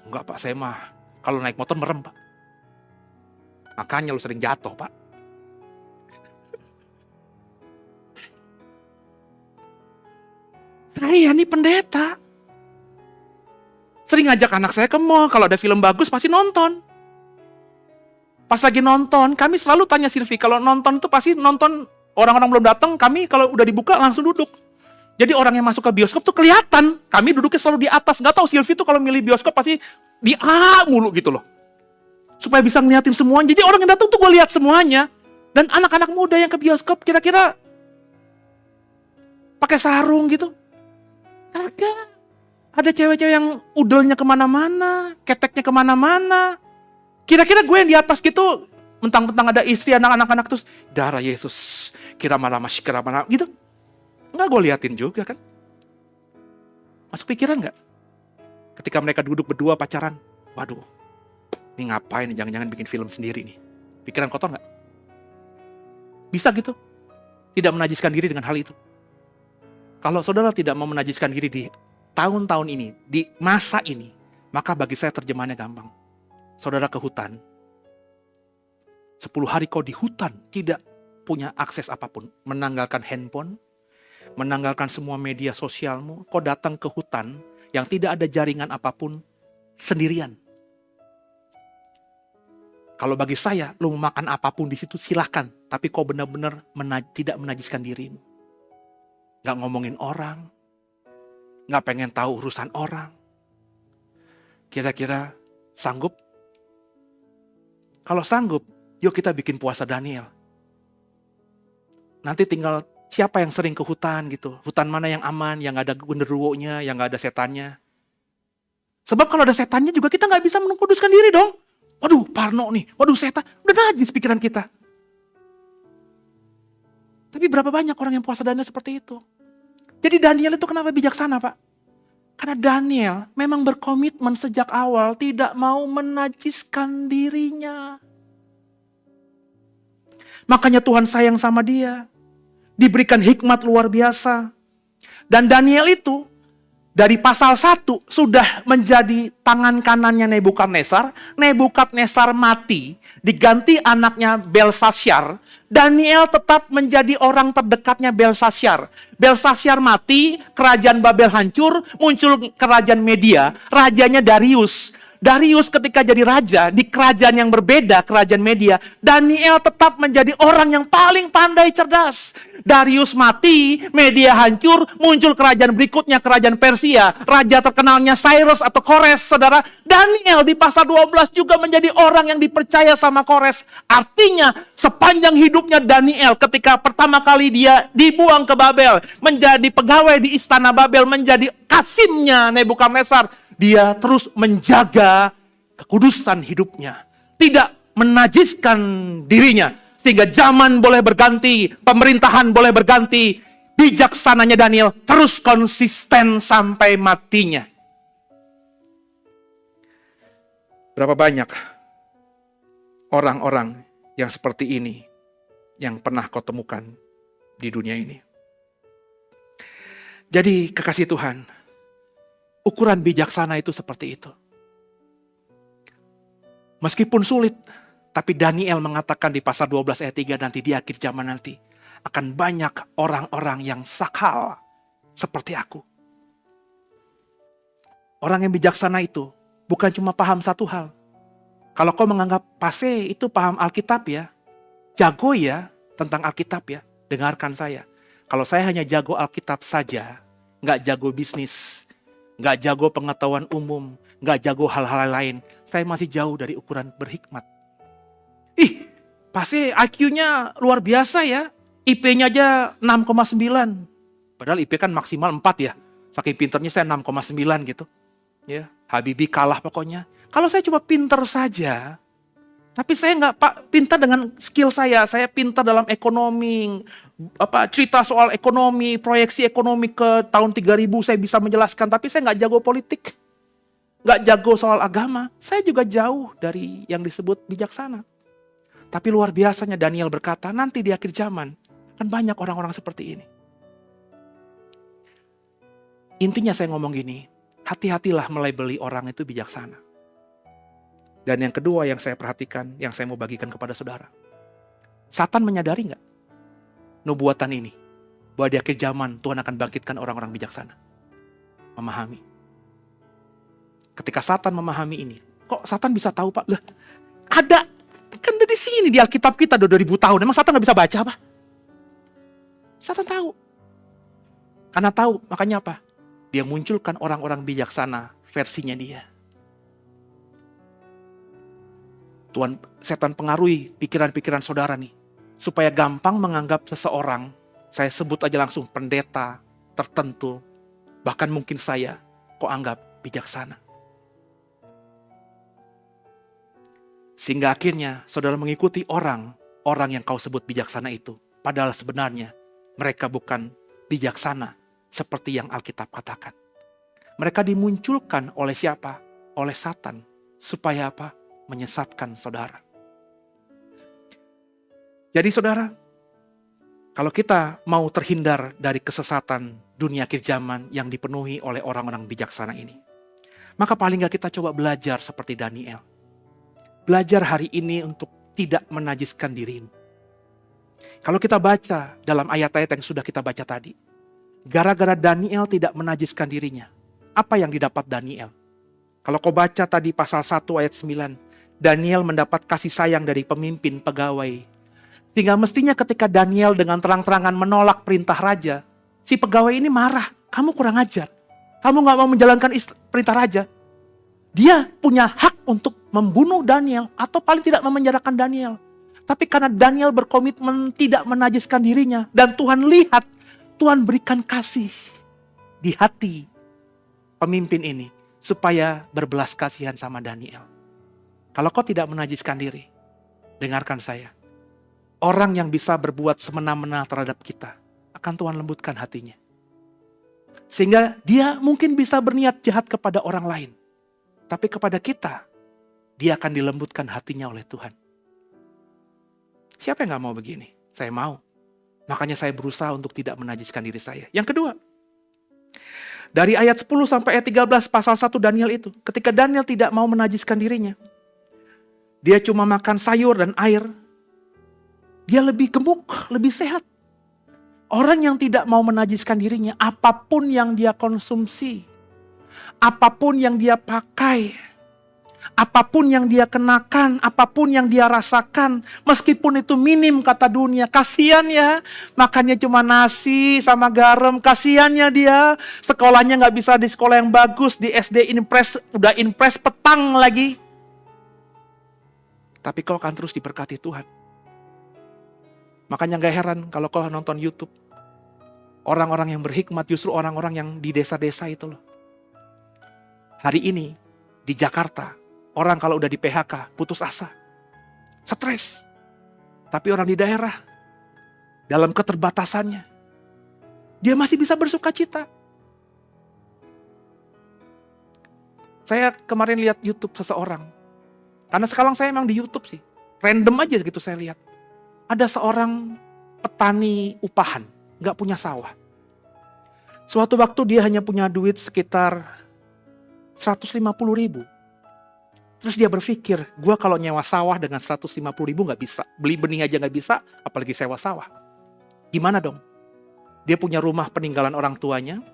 Enggak Pak, saya mah kalau naik motor merem Pak. Makanya lu sering jatuh Pak. Saya nih pendeta. Sering ngajak anak saya ke mall, kalau ada film bagus pasti nonton. Pas lagi nonton, kami selalu tanya Silvi, kalau nonton itu pasti nonton, orang-orang belum datang, kami kalau udah dibuka langsung duduk. Jadi orang yang masuk ke bioskop tuh kelihatan, kami duduknya selalu di atas. Gak tahu Silvi tuh kalau milih bioskop pasti di A mulu gitu loh. Supaya bisa ngeliatin semuanya. Jadi orang yang datang tuh gue lihat semuanya. Dan anak-anak muda yang ke bioskop kira-kira pakai sarung gitu. Kagak. Ada cewek-cewek yang udelnya kemana-mana, keteknya kemana-mana. Kira-kira gue yang di atas gitu, mentang-mentang ada istri, anak-anak terus, darah Yesus, kira-mana gitu. Enggak, gue liatin juga kan. Masuk pikiran gak? Ketika mereka duduk berdua pacaran, waduh, ini ngapain nih, jangan-jangan bikin film sendiri nih. Pikiran kotor gak? Bisa gitu. Tidak menajiskan diri dengan hal itu. Kalau saudara tidak mau menajiskan diri di tahun-tahun ini, di masa ini, maka bagi saya terjemahannya gampang. Saudara ke hutan, 10 hari kau di hutan, tidak punya akses apapun, menanggalkan handphone, menanggalkan semua media sosialmu, kau datang ke hutan yang tidak ada jaringan apapun, sendirian. Kalau bagi saya, lu mau makan apapun di situ silahkan, tapi kau benar-benar tidak menajiskan dirimu. Gak ngomongin orang, gak pengen tahu urusan orang. Kira-kira sanggup? Kalau sanggup, yuk kita bikin puasa Daniel. Nanti tinggal siapa yang sering ke hutan gitu. Hutan mana yang aman, yang gak ada genderuwonya, yang gak ada setannya. Sebab kalau ada setannya juga kita gak bisa mengkuduskan diri dong. Waduh, parno nih. Waduh, setan. Udah najis pikiran kita. Tapi berapa banyak orang yang puasa Daniel seperti itu? Jadi Daniel itu kenapa bijaksana, Pak? Karena Daniel memang berkomitmen sejak awal tidak mau menajiskan dirinya. Makanya Tuhan sayang sama dia. Diberikan hikmat luar biasa. Dan Daniel itu dari pasal 1 sudah menjadi tangan kanannya Nebukadnezar. Nebukadnezar mati, diganti anaknya Belshazzar. Daniel tetap menjadi orang terdekatnya Belshazzar. Belshazzar mati, kerajaan Babel hancur, muncul kerajaan Media, rajanya Darius. Darius ketika jadi raja di kerajaan yang berbeda, kerajaan Media, Daniel tetap menjadi orang yang paling pandai cerdas. Darius mati, Media hancur, muncul kerajaan berikutnya, kerajaan Persia. Raja terkenalnya Cyrus atau Kores, saudara. Daniel di pasal 12 juga menjadi orang yang dipercaya sama Kores. Artinya sepanjang hidupnya Daniel ketika pertama kali dia dibuang ke Babel, menjadi pegawai di istana Babel, menjadi kasimnya Nebukadnezar, dia terus menjaga kekudusan hidupnya. Tidak menajiskan dirinya. Sehingga zaman boleh berganti, pemerintahan boleh berganti. Bijaksananya Daniel terus konsisten sampai matinya. Berapa banyak orang-orang yang seperti ini yang pernah kau temukan di dunia ini. Jadi kekasih Tuhan, ukuran bijaksana itu seperti itu. Meskipun sulit, tapi Daniel mengatakan di pasal 12 ayat 3 nanti di akhir zaman nanti akan banyak orang-orang yang sakal seperti aku. Orang yang bijaksana itu bukan cuma paham satu hal. Kalau kau menganggap pase itu paham Alkitab ya, jago ya tentang Alkitab ya, dengarkan saya. Kalau saya hanya jago Alkitab saja, nggak jago bisnis, nggak jago pengetahuan umum, nggak jago hal-hal lain, saya masih jauh dari ukuran berhikmat. Ih, pasti IQ-nya luar biasa ya, IP-nya aja 6,9. Padahal IP kan maksimal 4 ya, saking pinternya saya 6,9 gitu. Ya, Habibie kalah pokoknya. Kalau saya cuma pinter saja, tapi saya nggak pintar dengan skill saya pintar dalam ekonomi, cerita soal ekonomi, proyeksi ekonomi ke tahun 3000 saya bisa menjelaskan, tapi saya nggak jago politik, nggak jago soal agama, saya juga jauh dari yang disebut bijaksana. Tapi luar biasanya Daniel berkata, nanti di akhir zaman akan banyak orang-orang seperti ini. Intinya saya ngomong gini, hati-hatilah melabeli orang itu bijaksana. Dan yang kedua yang saya perhatikan, yang saya mau bagikan kepada saudara. Satan menyadari nggak nubuatan ini? Bahwa di akhir zaman Tuhan akan bangkitkan orang-orang bijaksana. Memahami. Ketika Satan memahami ini, kok Satan bisa tahu Pak? Lah, ada. Kan di sini di Alkitab kita udah 2000 tahun. Emang Satan nggak bisa baca apa? Satan tahu. Karena tahu, makanya apa? Dia munculkan orang-orang bijaksana versinya dia. Tuhan, setan pengaruhi pikiran-pikiran saudara nih. Supaya gampang menganggap seseorang, saya sebut aja langsung pendeta tertentu, bahkan mungkin saya, kok anggap bijaksana. Sehingga akhirnya saudara mengikuti orang yang kau sebut bijaksana itu. Padahal sebenarnya mereka bukan bijaksana seperti yang Alkitab katakan. Mereka dimunculkan oleh siapa? Oleh Satan. Supaya apa? Menyesatkan saudara. Jadi saudara, kalau kita mau terhindar dari kesesatan dunia akhir zaman yang dipenuhi oleh orang-orang bijaksana ini, maka paling gak kita coba belajar seperti Daniel. Belajar hari ini untuk tidak menajiskan dirimu. Kalau kita baca dalam ayat-ayat yang sudah kita baca tadi, gara-gara Daniel tidak menajiskan dirinya, apa yang didapat Daniel? Kalau kau baca tadi pasal 1 ayat 9, Daniel mendapat kasih sayang dari pemimpin pegawai. Sehingga mestinya ketika Daniel dengan terang-terangan menolak perintah raja, si pegawai ini marah. Kamu kurang ajar. Kamu gak mau menjalankan perintah raja. Dia punya hak untuk membunuh Daniel atau paling tidak memenjarakan Daniel. Tapi karena Daniel berkomitmen tidak menajiskan dirinya. Dan Tuhan lihat, Tuhan berikan kasih di hati pemimpin ini. Supaya berbelas kasihan sama Daniel. Kalau kau tidak menajiskan diri, dengarkan saya. Orang yang bisa berbuat semena-mena terhadap kita, akan Tuhan lembutkan hatinya. Sehingga dia mungkin bisa berniat jahat kepada orang lain. Tapi kepada kita, dia akan dilembutkan hatinya oleh Tuhan. Siapa yang gak mau begini? Saya mau. Makanya saya berusaha untuk tidak menajiskan diri saya. Yang kedua, dari ayat 10 sampai ayat 13 pasal 1 Daniel itu. Ketika Daniel tidak mau menajiskan dirinya. Dia cuma makan sayur dan air. Dia lebih gemuk, lebih sehat. Orang yang tidak mau menajiskan dirinya, apapun yang dia konsumsi. Apapun yang dia pakai. Apapun yang dia kenakan, apapun yang dia rasakan, meskipun itu minim kata dunia, kasihan ya, makannya cuma nasi sama garam, kasihannya dia, sekolahnya nggak bisa di sekolah yang bagus, di SD impres, udah impres petang lagi. Tapi kau akan terus diberkati Tuhan. Makanya gak heran kalau kau nonton YouTube, orang-orang yang berhikmat justru orang-orang yang di desa-desa itu loh. Hari ini di Jakarta, orang kalau udah di PHK, putus asa, stres. Tapi orang di daerah, dalam keterbatasannya, dia masih bisa bersuka cita. Saya kemarin lihat YouTube seseorang, karena sekarang saya emang di YouTube sih, random aja gitu saya lihat. Ada seorang petani upahan, gak punya sawah. Suatu waktu dia hanya punya duit sekitar 150.000. Terus dia berpikir, gue kalau nyewa sawah dengan 150.000 gak bisa. Beli benih aja gak bisa, apalagi sewa sawah. Gimana dong? Dia punya rumah peninggalan orang tuanya.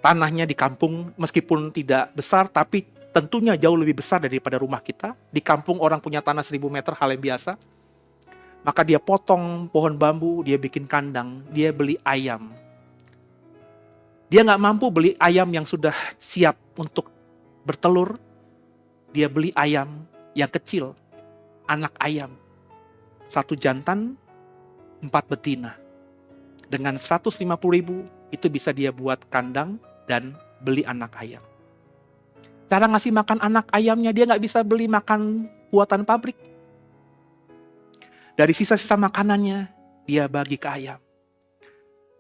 Tanahnya di kampung meskipun tidak besar, tapi tentunya jauh lebih besar daripada rumah kita. Di kampung orang punya tanah 1000 meter, hal yang biasa. Maka dia potong pohon bambu, dia bikin kandang, dia beli ayam. Dia gak mampu beli ayam yang sudah siap untuk bertelur. Dia beli ayam yang kecil, anak ayam. 1 jantan, 4 betina. Dengan 150.000 itu bisa dia buat kandang dan beli anak ayam. Cara ngasih makan anak ayamnya dia gak bisa beli makan buatan pabrik. Dari sisa-sisa makanannya dia bagi ke ayam.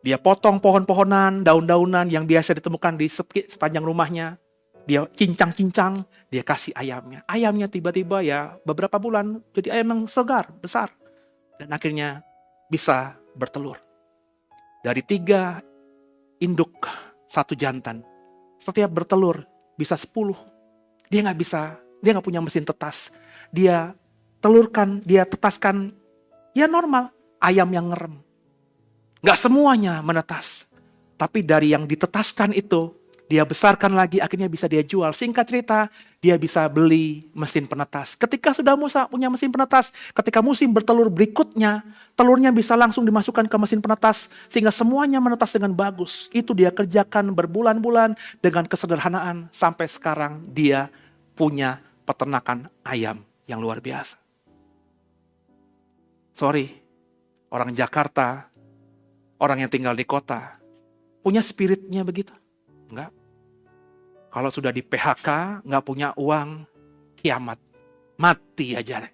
Dia potong pohon-pohonan, daun-daunan yang biasa ditemukan di sepanjang rumahnya. Dia cincang-cincang, dia kasih ayamnya. Ayamnya tiba-tiba ya beberapa bulan jadi ayam yang segar, besar. Dan akhirnya bisa bertelur. Dari 3 induk, 1 jantan. Setiap bertelur bisa 10. Dia gak punya mesin tetas. Dia telurkan, dia tetaskan, ya normal, ayam yang ngerem. Gak semuanya menetas. Tapi dari yang ditetaskan itu, dia besarkan lagi, akhirnya bisa dia jual. Singkat cerita, dia bisa beli mesin penetas. Ketika sudah punya mesin penetas, ketika musim bertelur berikutnya, telurnya bisa langsung dimasukkan ke mesin penetas, sehingga semuanya menetas dengan bagus. Itu dia kerjakan berbulan-bulan dengan kesederhanaan, sampai sekarang dia punya peternakan ayam yang luar biasa. Sorry, orang Jakarta, orang yang tinggal di kota, punya spiritnya begitu? Enggak. Kalau sudah di PHK, enggak punya uang, kiamat. Mati aja.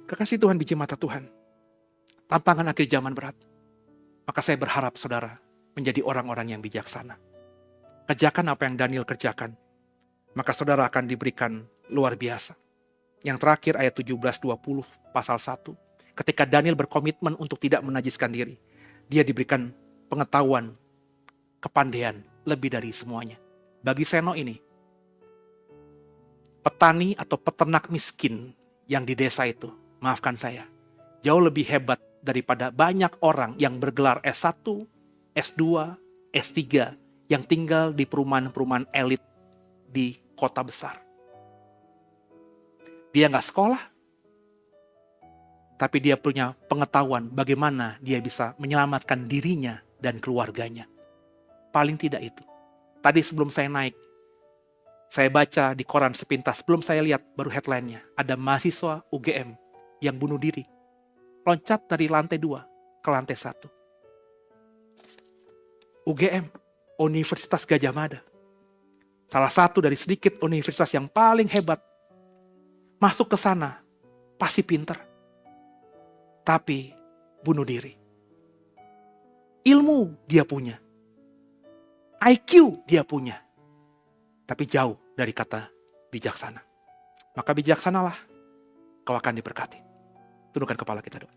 Kekasih Tuhan, biji mata Tuhan. Tantangan akhir zaman berat. Maka saya berharap saudara menjadi orang-orang yang bijaksana. Kerjakan apa yang Daniel kerjakan. Maka saudara akan diberikan luar biasa. Yang terakhir ayat 17-20 pasal 1. Ketika Daniel berkomitmen untuk tidak menajiskan diri, dia diberikan pengetahuan, kepandaian lebih dari semuanya. Bagi Seno ini, petani atau peternak miskin yang di desa itu, maafkan saya, jauh lebih hebat daripada banyak orang yang bergelar S1, S2, S3 yang tinggal di perumahan-perumahan elit di kota besar. Dia nggak sekolah, tapi dia punya pengetahuan bagaimana dia bisa menyelamatkan dirinya dan keluarganya. Paling tidak itu. Tadi sebelum saya naik, saya baca di koran sepintas, belum saya lihat baru headline-nya. Ada mahasiswa UGM yang bunuh diri. Loncat dari lantai 2 ke lantai 1. UGM, Universitas Gadjah Mada. Salah satu dari sedikit universitas yang paling hebat. Masuk ke sana, pasti pinter. Tapi bunuh diri. Ilmu dia punya. IQ dia punya. Tapi jauh dari kata bijaksana. Maka bijaksanalah, kau akan diberkati. Tundukkan kepala kita doa.